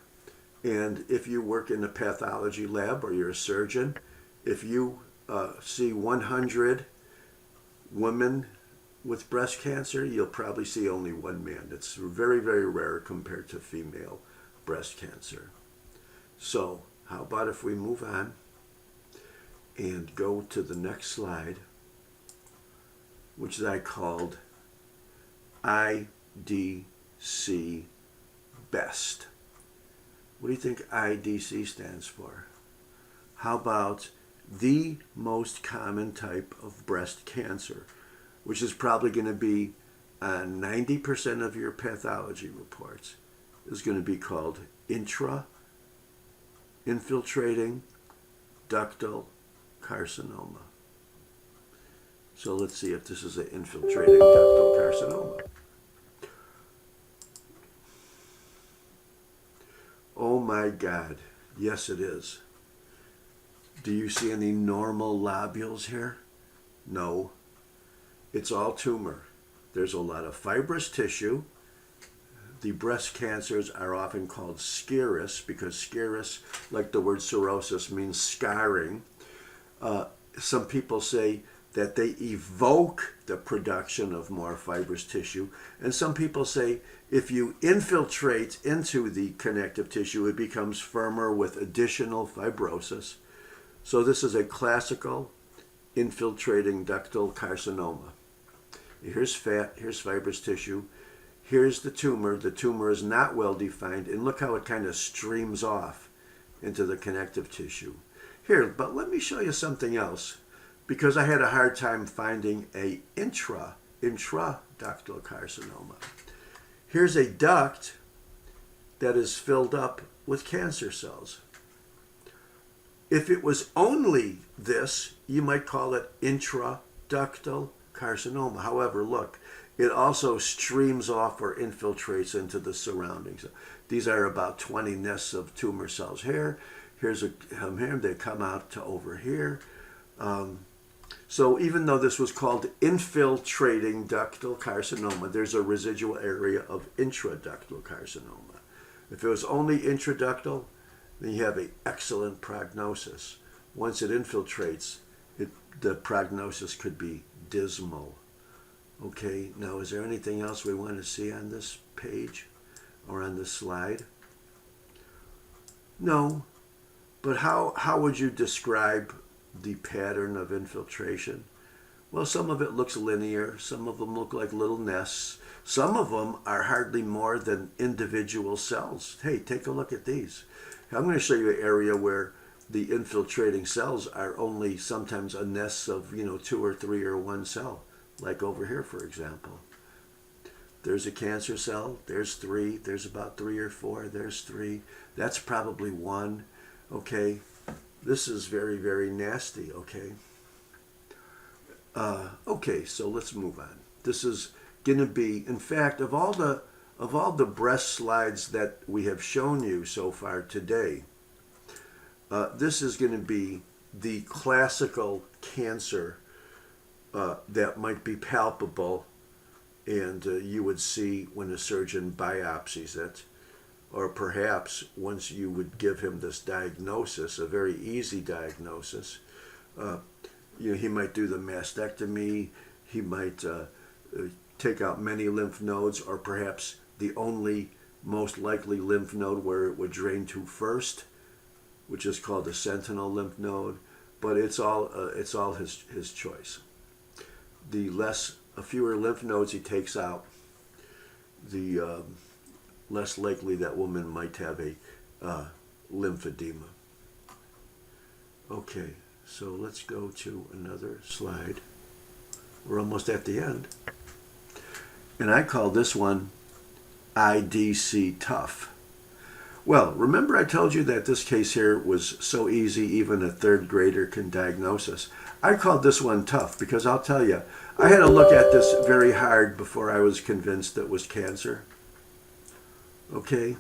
And if you work in a pathology lab or you're a surgeon, if you see 100 women with breast cancer, you'll probably see only one man. It's very, very rare compared to female breast cancer. So how about if we move on and go to the next slide, which I called IDC BEST. What do you think IDC stands for? How about the most common type of breast cancer, which is probably going to be 90% of your pathology reports, is going to be called intra-infiltrating ductal carcinoma. So let's see if this is an infiltrating ductal carcinoma. Oh my God, yes it is. Do you see any normal lobules here? No. It's all tumor. There's a lot of fibrous tissue. the breast cancers are often called scarous because scarous, like the word cirrhosis, means scarring. Some people say that they evoke the production of more fibrous tissue. And some people say if you infiltrate into the connective tissue, it becomes firmer with additional fibrosis. So this is a classical infiltrating ductal carcinoma. Here's fat, here's fibrous tissue, here's the tumor. The tumor is not well defined, and look how it kind of streams off into the connective tissue. Here, but let me show you something else, because I had a hard time finding a intraductal carcinoma. Here's a duct that is filled up with cancer cells. If it was only this, you might call it intraductal carcinoma. However, look, it also streams off or infiltrates into the surroundings. These are about 20 nests of tumor cells here. Here's a here, they come out to over here. So even though this was called infiltrating ductal carcinoma, there's a residual area of intraductal carcinoma. If it was only intraductal, then you have an excellent prognosis. Once it infiltrates, the prognosis could be dismal. Okay, now is there anything else we want to see on this page or on this slide? No, but how would you describe the pattern of infiltration? Well, some of it looks linear, some of them look like little nests, some of them are hardly more than individual cells. Hey, take a look at these. I'm going to show you an area where the infiltrating cells are only sometimes a nest of 2 or 3 or 1 cell, like over here, for example. There's a cancer cell, there's 3, there's about 3 or 4, there's 3, that's probably 1. Okay, this is very, very nasty. Okay. Okay, so let's move on. This is going to be, in fact, of all the breast slides that we have shown you so far today, this is going to be the classical cancer that might be palpable, and you would see when a surgeon biopsies it. Or perhaps once you would give him this diagnosis, a very easy diagnosis, he might do the mastectomy, he might take out many lymph nodes, or perhaps the only most likely lymph node where it would drain to first, which is called the sentinel lymph node. But it's all his choice. A fewer lymph nodes he takes out, the less likely that woman might have a lymphedema. Okay, so let's go to another slide. We're almost at the end. And I call this one IDC tough. Well, remember I told you that this case here was so easy even a 3rd grader can diagnose us. I called this one tough because I'll tell you, I had to look at this very hard before I was convinced it was cancer. Okay,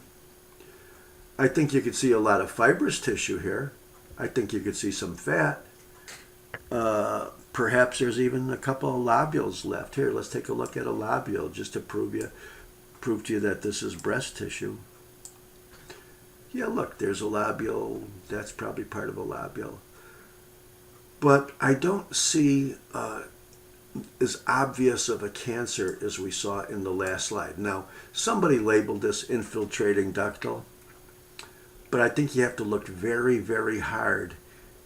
I think you could see a lot of fibrous tissue here. I think you could see some fat. Perhaps there's even a couple of lobules left. Here, let's take a look at a lobule just to prove to you that this is breast tissue. Yeah, look, there's a lobule. That's probably part of a lobule. But I don't see as obvious of a cancer as we saw in the last slide. Now, somebody labeled this infiltrating ductal, but I think you have to look very, very hard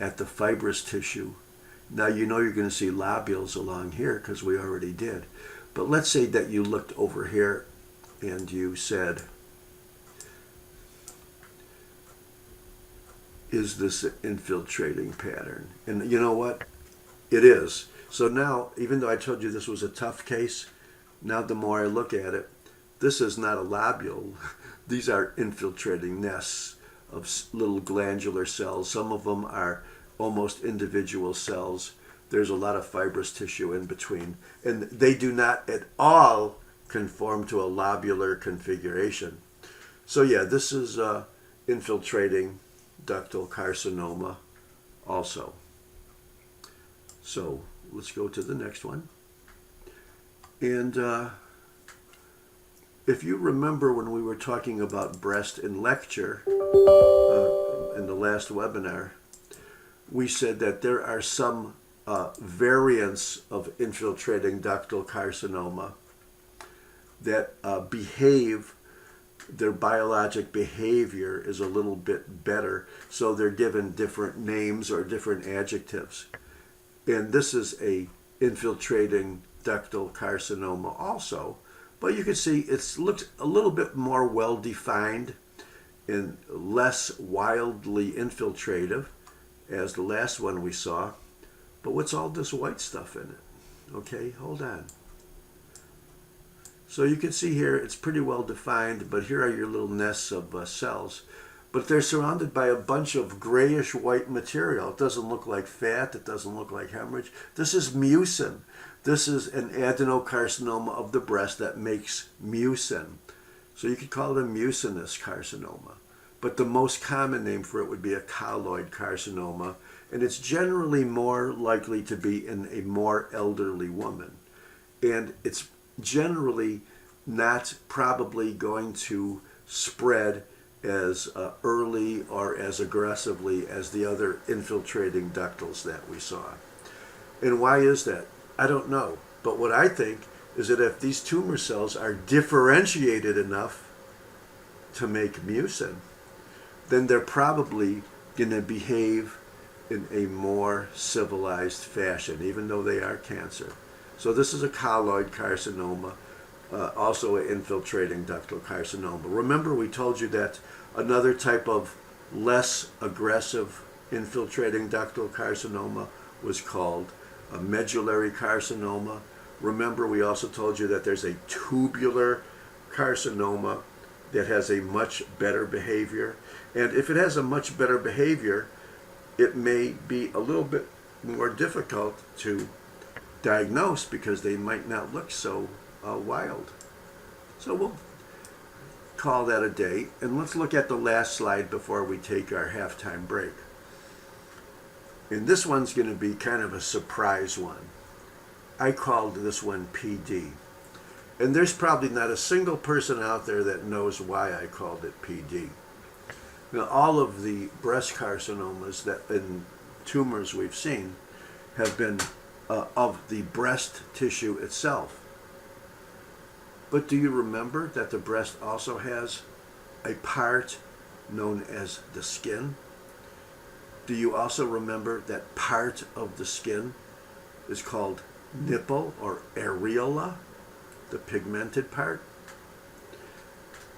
at the fibrous tissue. Now, you're going to see lobules along here because we already did. But let's say that you looked over here and you said, is this an infiltrating pattern? And you know what? It is. So now, even though I told you this was a tough case, now the more I look at it, this is not a lobule. These are infiltrating nests of little glandular cells. Some of them are almost individual cells. There's a lot of fibrous tissue in between. And they do not at all conform to a lobular configuration. So yeah, this is infiltrating ductal carcinoma also. So let's go to the next one. And if you remember when we were talking about breast in lecture in the last webinar, we said that there are some variants of infiltrating ductal carcinoma that behave, their biologic behavior is a little bit better, so they're given different names or different adjectives. And this is a infiltrating ductal carcinoma also, but you can see it looks a little bit more well defined and less wildly infiltrative as the last one we saw. But what's all this white stuff in it? Okay, hold on. So you can see here it's pretty well defined, but here are your little nests of cells. But they're surrounded by a bunch of grayish white material. It doesn't look like fat. It doesn't look like hemorrhage. This is mucin. This is an adenocarcinoma of the breast that makes mucin. So you could call it a mucinous carcinoma. But the most common name for it would be a colloid carcinoma. And it's generally more likely to be in a more elderly woman. And it's generally not probably going to spread as early or as aggressively as the other infiltrating ductals that we saw. And why is that? I don't know. But what I think is that if these tumor cells are differentiated enough to make mucin, then they're probably going to behave in a more civilized fashion, even though they are cancer. So this is a colloid carcinoma, also an infiltrating ductal carcinoma. Remember, we told you that another type of less aggressive infiltrating ductal carcinoma was called a medullary carcinoma. Remember, we also told you that there's a tubular carcinoma that has a much better behavior. And if it has a much better behavior, it may be a little bit more difficult to diagnose because they might not look so wild. So we'll call that a day. And let's look at the last slide before we take our halftime break. And this one's going to be kind of a surprise one. I called this one PD. And there's probably not a single person out there that knows why I called it PD. Now, all of the breast carcinomas that in tumors we've seen have been of the breast tissue itself. But do you remember that the breast also has a part known as the skin? Do you also remember that part of the skin is called nipple or areola, the pigmented part?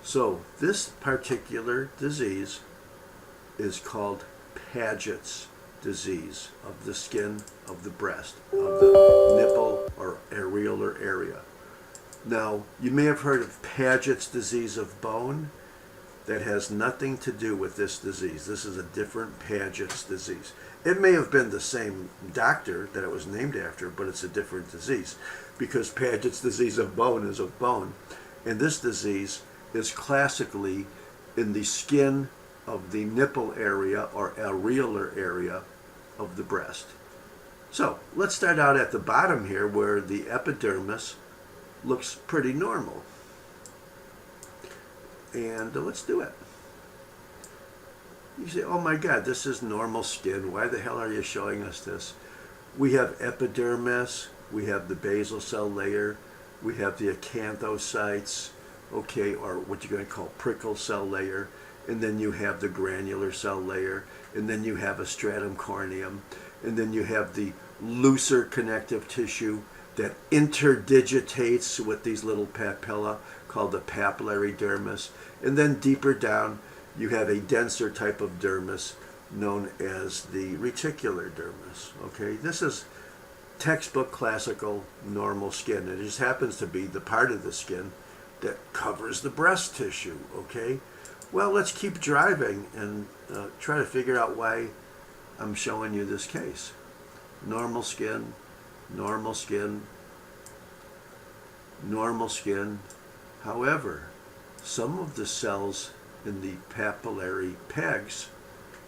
So this particular disease is called Paget's disease of the skin of the breast, of the nipple or areolar area. Now, you may have heard of Paget's disease of bone. That has nothing to do with this disease. This is a different Paget's disease. It may have been the same doctor that it was named after, but it's a different disease because Paget's disease of bone is of bone. And this disease is classically in the skin of the nipple area or areolar area of the breast. So let's start out at the bottom here where the epidermis looks pretty normal. And let's do it. You say, oh my God, this is normal skin. Why the hell are you showing us this? We have epidermis, we have the basal cell layer, we have the acanthocytes, okay, or what you're going to call prickle cell layer, and then you have the granular cell layer, and then you have a stratum corneum, and then you have the looser connective tissue that interdigitates with these little papilla called the papillary dermis. And then deeper down, you have a denser type of dermis known as the reticular dermis. Okay, this is textbook classical normal skin. It just happens to be the part of the skin that covers the breast tissue. Okay, well, let's keep driving and try to figure out why I'm showing you this case. Normal skin, normal skin, normal skin. However, some of the cells in the papillary pegs,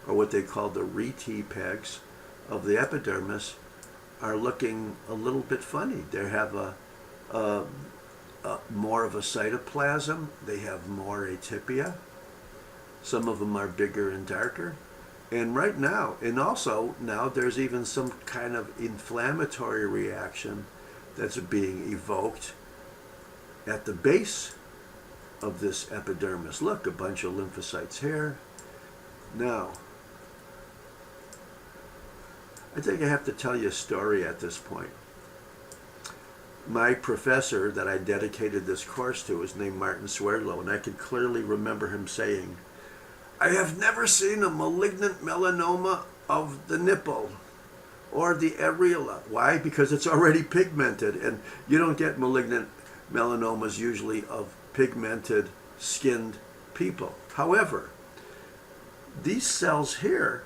or what they call the reti pegs of the epidermis, are looking a little bit funny. They have more of a cytoplasm. They have more atypia. Some of them are bigger and darker. And right now, and also now there's even some kind of inflammatory reaction that's being evoked at the base of this epidermis. Look, a bunch of lymphocytes here. Now, I think I have to tell you a story at this point. My professor that I dedicated this course to is named Martin Swerdlow, and I can clearly remember him saying, "I have never seen a malignant melanoma of the nipple or the areola." Why? Because it's already pigmented, and you don't get malignant melanomas usually of pigmented skinned people. However, these cells here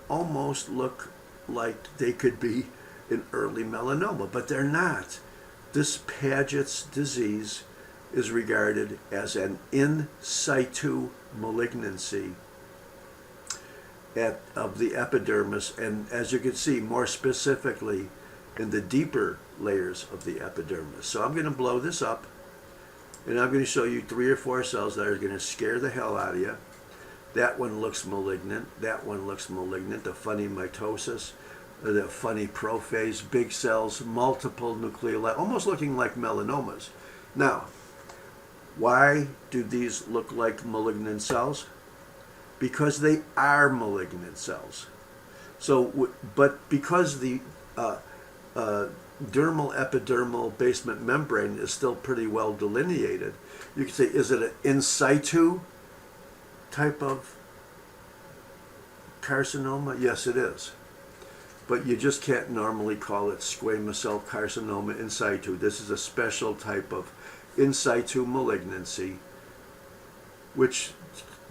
almost look like they could be an early melanoma, but they're not. This Paget's disease is regarded as an in situ malignancy of the epidermis, and as you can see, more specifically in the deeper layers of the epidermis. So I'm going to blow this up, and I'm going to show you 3 or 4 cells that are going to scare the hell out of you. That one looks malignant. That one looks malignant. The funny mitosis, the funny prophase, big cells, multiple nucleoli, almost looking like melanomas. Now, why do these look like malignant cells? Because they are malignant cells. So, but because the dermal epidermal basement membrane is still pretty well delineated, you can say, is it an in situ type of carcinoma? Yes, it is. But you just can't normally call it squamous cell carcinoma in situ. This is a special type of in situ malignancy, which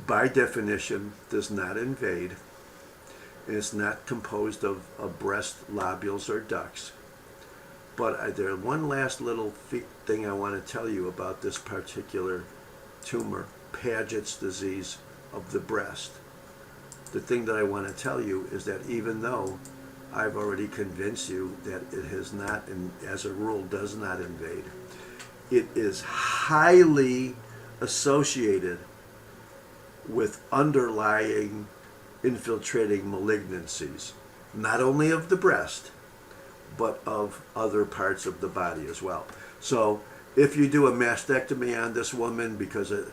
by definition does not invade, and it's not composed of breast lobules or ducts. But there's one last little thing I want to tell you about this particular tumor, Paget's disease of the breast. The thing that I want to tell you is that even though I've already convinced you that it has not, and as a rule does not invade, it is highly associated with underlying infiltrating malignancies, not only of the breast, but of other parts of the body as well. So if you do a mastectomy on this woman because a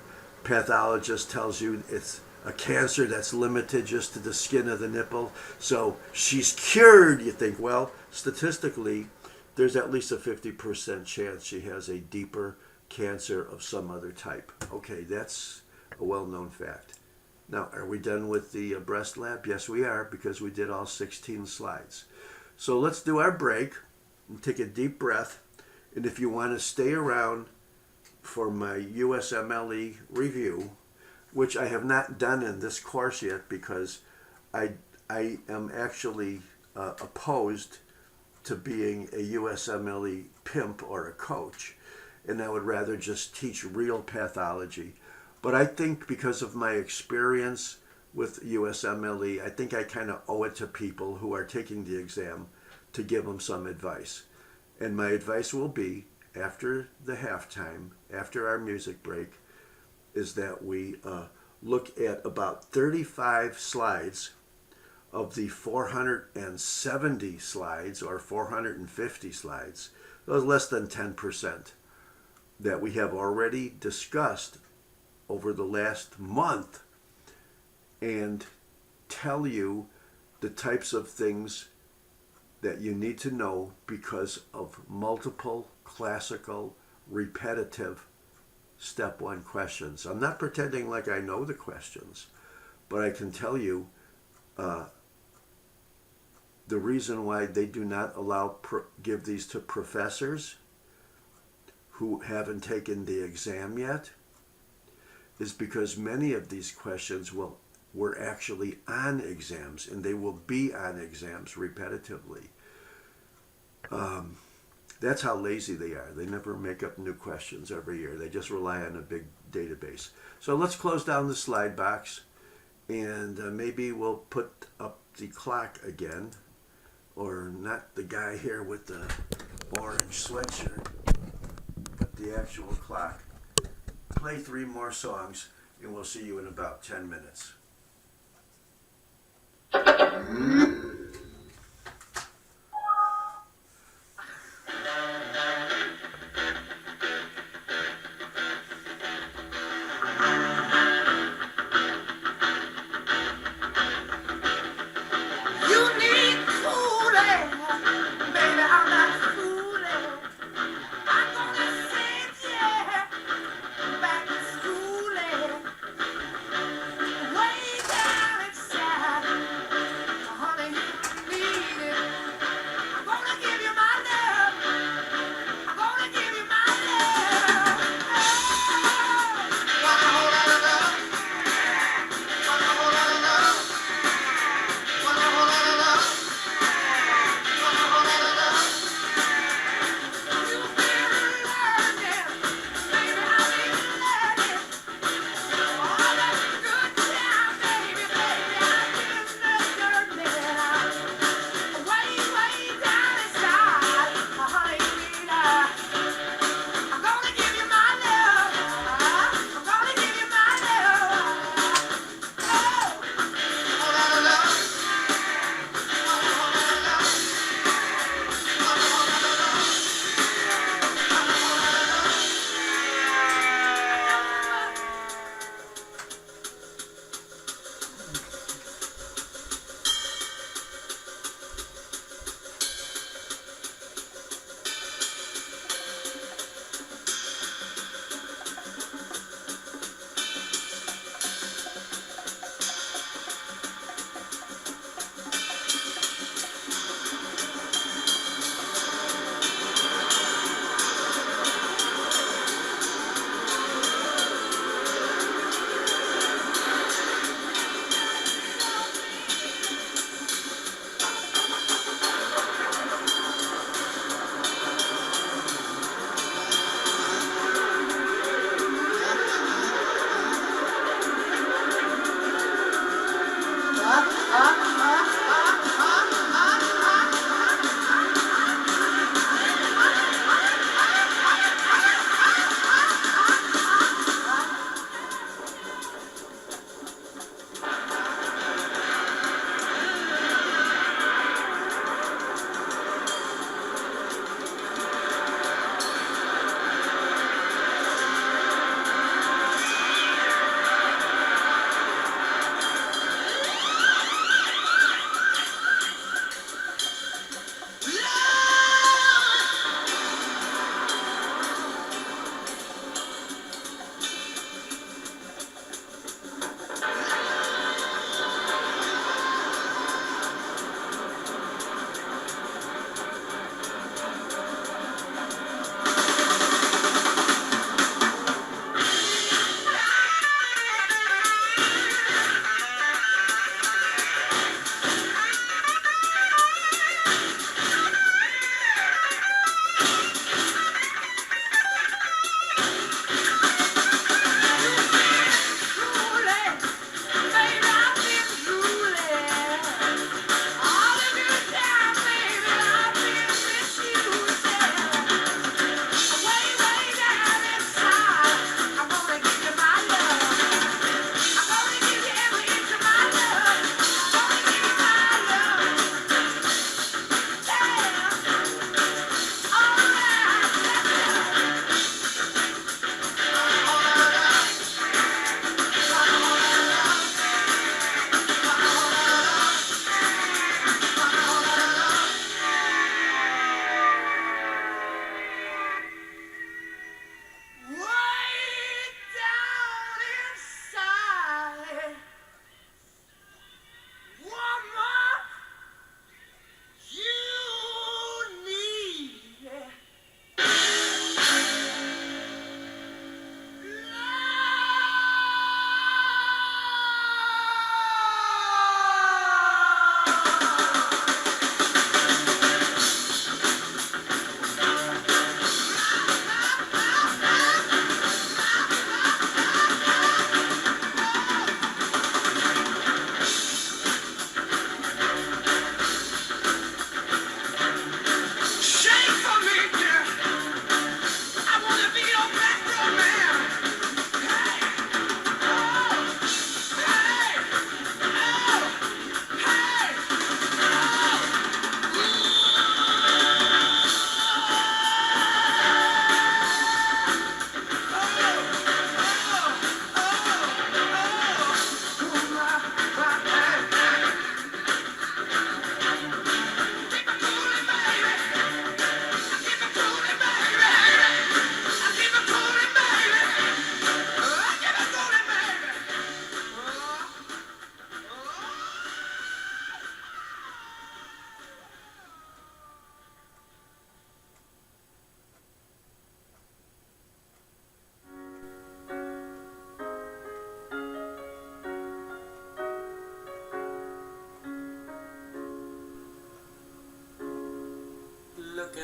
pathologist tells you it's a cancer that's limited just to the skin of the nipple, so she's cured, you think, well, statistically, there's at least a 50% chance she has a deeper cancer of some other type. Okay, that's a well-known fact. Now, are we done with the breast lab? Yes, we are, because we did all 16 slides. So let's do our break and take a deep breath. And if you want to stay around for my USMLE review, which I have not done in this course yet because I am actually opposed to being a USMLE pimp or a coach, and I would rather just teach real pathology. But I think because of my experience with USMLE, I think I kind of owe it to people who are taking the exam to give them some advice. And my advice will be, after the halftime, after our music break, is that we look at about 35 slides of the 470 slides or 450 slides, those less than 10%, that we have already discussed over the last month, and tell you the types of things that you need to know because of multiple classical repetitive step 1 questions. I'm not pretending like I know the questions, but I can tell you the reason why they do not give these to professors who haven't taken the exam yet is because many of these questions were actually on exams, and they will be on exams repetitively. That's how lazy they are. They never make up new questions every year. They just rely on a big database. So let's close down the slide box, and maybe we'll put up the clock again, or not the guy here with the orange sweatshirt, but the the actual clock. Play 3 more songs, and we'll see you in about 10 minutes. Honey,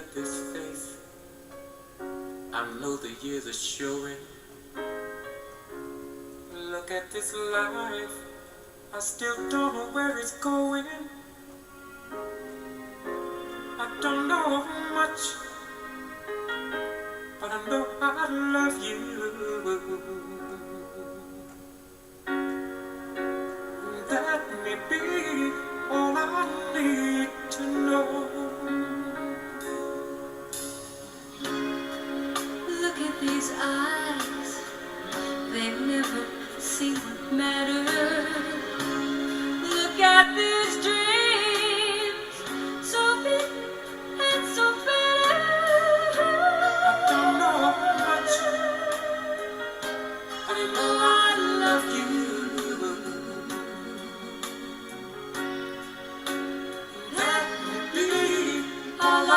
at this face, I know the years are showing. Look at this life, I still don't know where it's going. I don't know much, but I know I love you. That may be all I need to know. Look at these eyes, they've never seen what matters. Look at these dreams, so big and so better. I don't know much, but I know I love you. That may be all I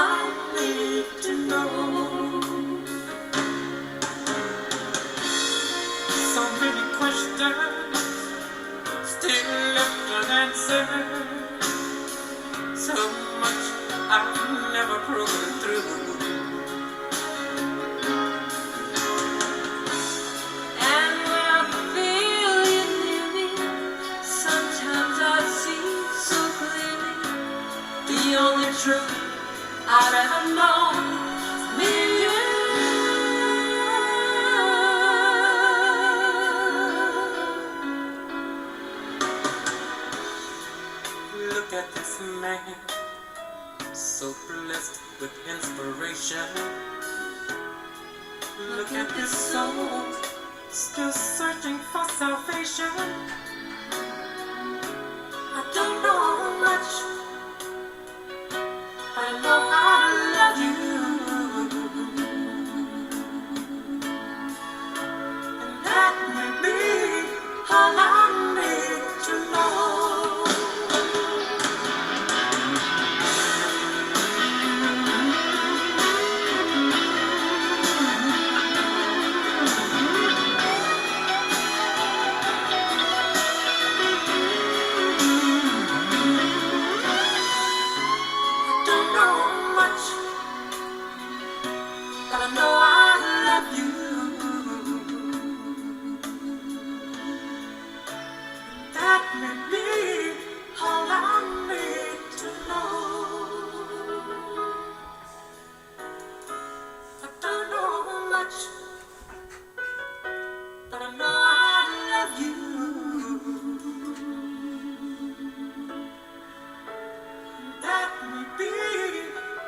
need to know. So many questions still left unanswered. So much I've never broken through. And when I feel you near me, sometimes I see so clearly the only truth I've ever known is me and you. Look at this man, so blessed with inspiration. Look at this soul, still searching for salvation. I don't know much, but I know I love you. And that may be all I need to know. But I know I love you. That may be all I need to know. I don't know much, but I know I love you. That may be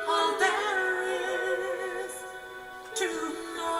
all there is to know.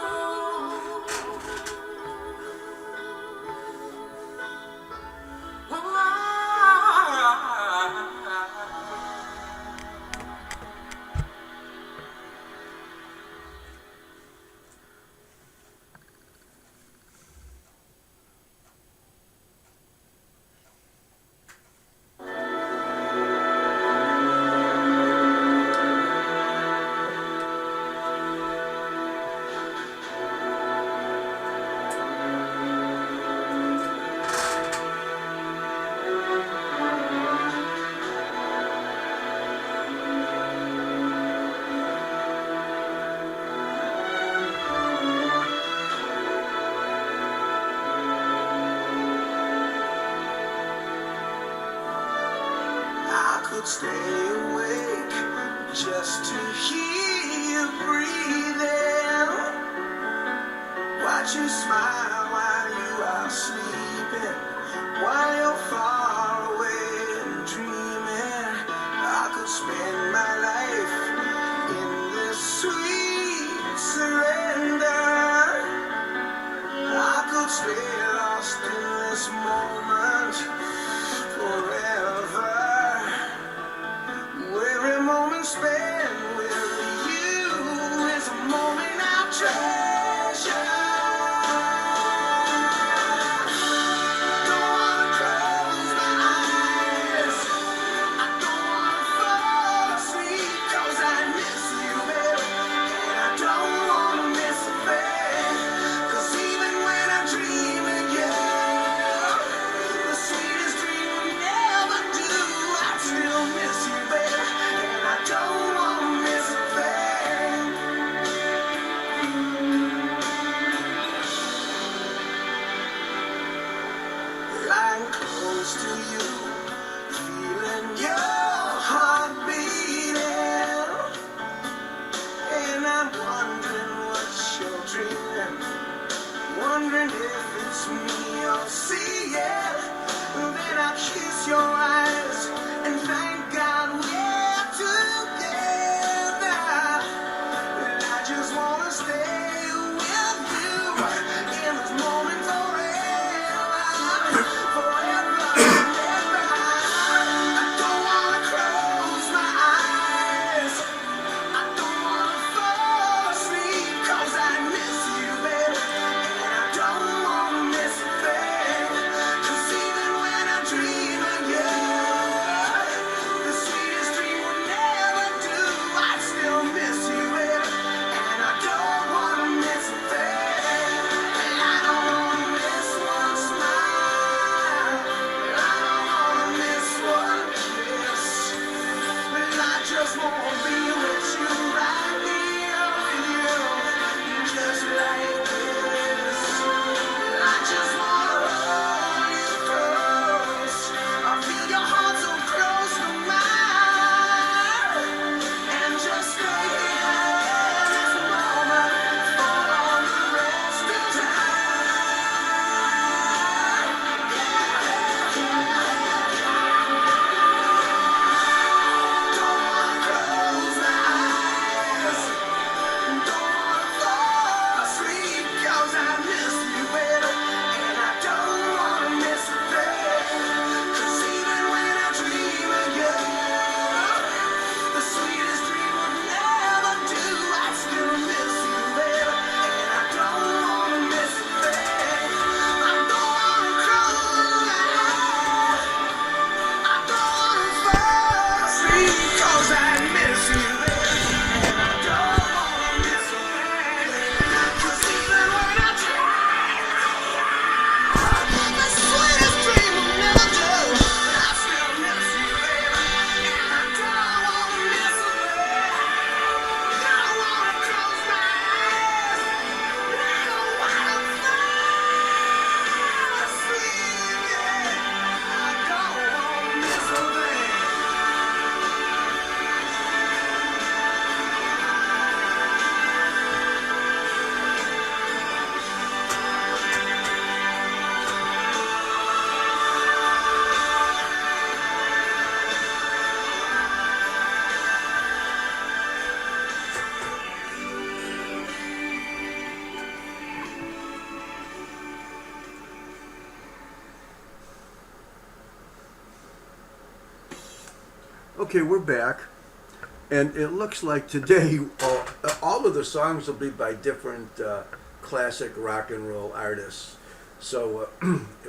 I could stay awake just to hear you breathing. Watch you smile while you are sleeping, while you're far away and dreaming. I could spend my life in this sweet surrender. I could stay lost in this moment forever. Every moment spent with you is a moment I'll treasure. Don't wanna close my eyes, I don't wanna fall asleep, 'cause I miss you, baby, and I don't wanna miss a thing. 'Cause even when I'm dreaming wondering if it's me you'll see it. Then I kiss your eyes and thank God we're together. And I just wanna stay with you in this moment forever, forever and ever. I don't wanna close my eyes. I don't wanna fall asleep 'cause I miss you, baby. And I don't wanna miss a thing. 'Cause even when I dream of you, the sweetest dream will never do. I still miss you, baby. And I don't wanna miss a thing. And I don't wanna miss one smile. And I don't wanna miss one kiss. And I just wanna be with you right here with you, just like this. And I just wanna hold you close. I feel your heart so close to mine. And just stay here in this moment for all the rest of time. Don't wanna close my eyes. Don't wanna fall asleep 'cause I miss you, baby. And I don't wanna miss a thing. 'Cause even when I dream of you, the sweetest dream would never do. I still miss you, baby. And I don't wanna miss a thing. I don't wanna close my eyes. I don't wanna fall asleep 'cause I miss you, baby. And I don't wanna miss a thing. 'Cause even when I dream, the sweetest dream will never do. I still miss you, baby. And I don't wanna miss a thing. I don't wanna close my eyes. I don't wanna fall asleep, yeah. I don't wanna miss a thing. Okay, we're back, and it looks like today all of the songs will be by different classic rock and roll artists. So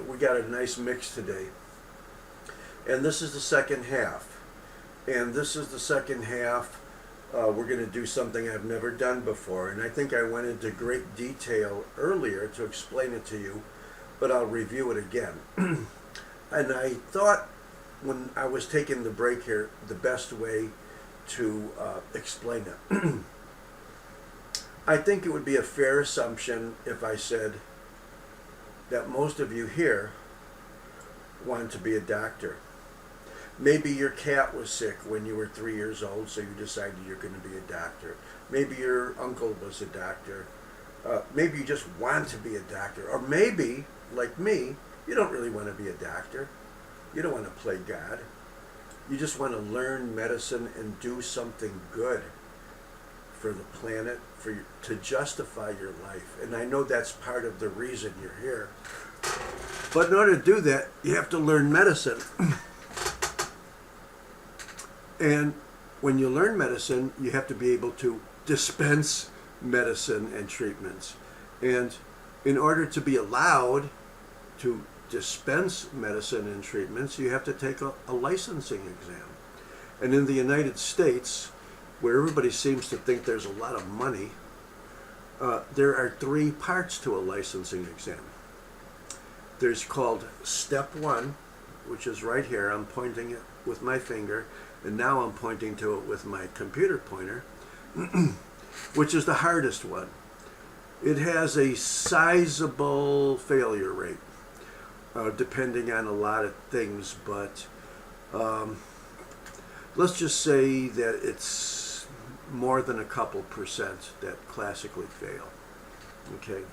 we got a nice mix today. And this is the second half. And this is the second half. We're going to do something I've never done before. And I think I went into great detail earlier to explain it to you, but I'll review it again. And I thought when I was taking the break here, the best way to explain it. I think it would be a fair assumption if I said that most of you here want to be a doctor. Maybe your cat was sick when you were 3 years old, so you decided you're going to be a doctor. Maybe your uncle was a doctor. Maybe you just want to be a doctor. Or maybe, like me, you don't really want to be a doctor. You don't want to play God. You just want to learn medicine and do something good for the planet, to justify your life. And I know that's part of the reason you're here. But in order to do that, you have to learn medicine. And when you learn medicine, you have to be able to dispense medicine and treatments. And in order to be allowed to dispense medicine and treatments, you have to take a licensing exam. And in the United States, where everybody seems to think there's a lot of money, there are 3 parts to a licensing exam. There's called step 1, which is right here. I'm pointing it with my finger, and now I'm pointing to it with my computer pointer, which is the hardest one. It has a sizable failure rate, depending on a lot of things, but let's just say that it's more than a couple % that classically fail. Okay.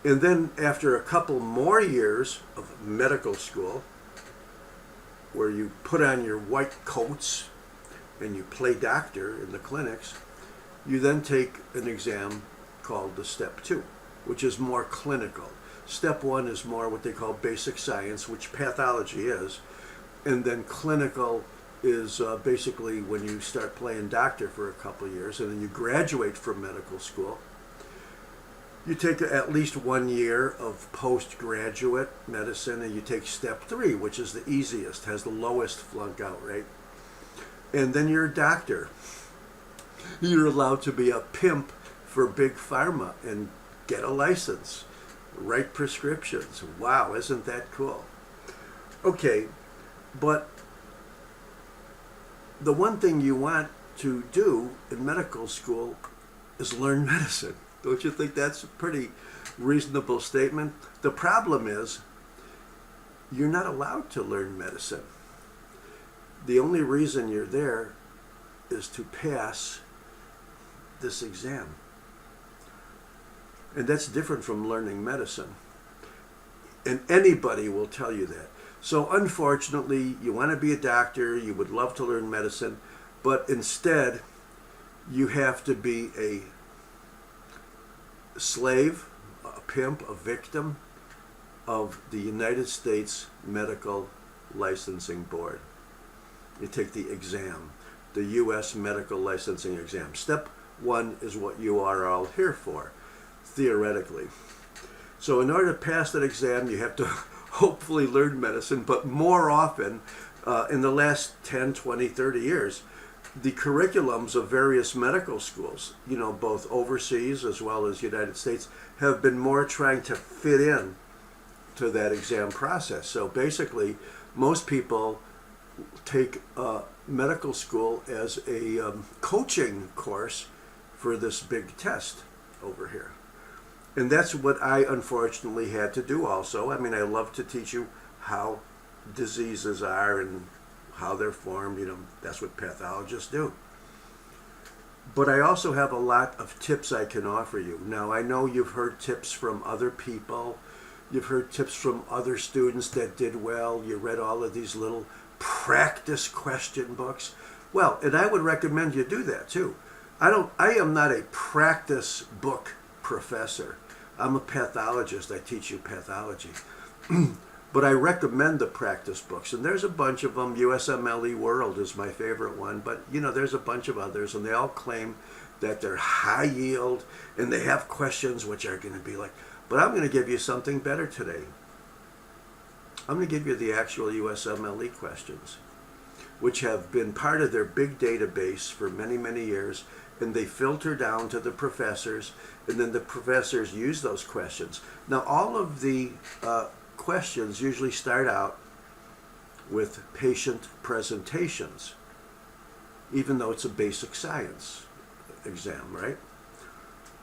And then after a couple more years of medical school, where you put on your white coats and you play doctor in the clinics, you then take an exam called the Step 2, which is more clinical. Step 1 is more what they call basic science, which pathology is, and then clinical is basically when you start playing doctor for a couple of years, and then you graduate from medical school. You take at least 1 year of postgraduate medicine, and you take Step 3, which is the easiest, has the lowest flunk out rate. And then you're a doctor. You're allowed to be a pimp for big pharma and get a license, write prescriptions. Wow, isn't that cool? Okay, but the one thing you want to do in medical school is learn medicine. Don't you think that's a pretty reasonable statement? The problem is you're not allowed to learn medicine. The only reason you're there is to pass this exam. And that's different from learning medicine. And anybody will tell you that. So unfortunately, you want to be a doctor, you would love to learn medicine, but instead you have to be a slave, a pimp, a victim of the United States Medical Licensing Board. You take the exam, the U.S. Medical Licensing Exam. Step 1 is what you are all here for, theoretically. So in order to pass that exam, you have to hopefully learn medicine, but more often, in the last 10, 20, 30 years, the curriculums of various medical schools, you know, both overseas as well as United States, have been more trying to fit in to that exam process. So basically, most people take medical school as a coaching course for this big test over here. And that's what I unfortunately had to do also. I mean, I love to teach you how diseases are and how they're formed. You know, that's what pathologists do. But I also have a lot of tips I can offer you. Now, I know you've heard tips from other people. You've heard tips from other students that did well. You read all of these little practice question books. Well, and I would recommend you do that too. I am not a practice book professor. I'm a pathologist. I teach you pathology. But I recommend the practice books, and there's a bunch of them. USMLE World is my favorite one, but you know, there's a bunch of others, and they all claim that they're high yield, and they have questions which are going to be like, but I'm going to give you something better today. I'm going to give you the actual USMLE questions, which have been part of their big database for many, many years, and they filter down to the professors, and then the professors use those questions. Now, all of the questions usually start out with patient presentations, even though it's a basic science exam, right?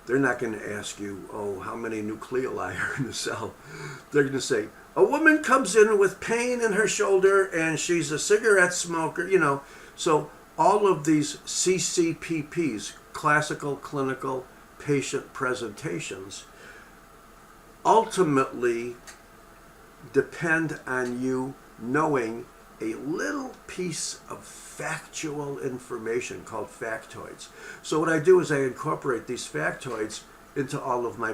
They're not going to ask you, oh, how many nucleoli are in the cell. They're going to say, a woman comes in with pain in her shoulder and she's a cigarette smoker, you know. So all of these CCPPs, classical clinical patient presentations, ultimately depend on you knowing a little piece of factual information called factoids. So what I do is I incorporate these factoids into all of my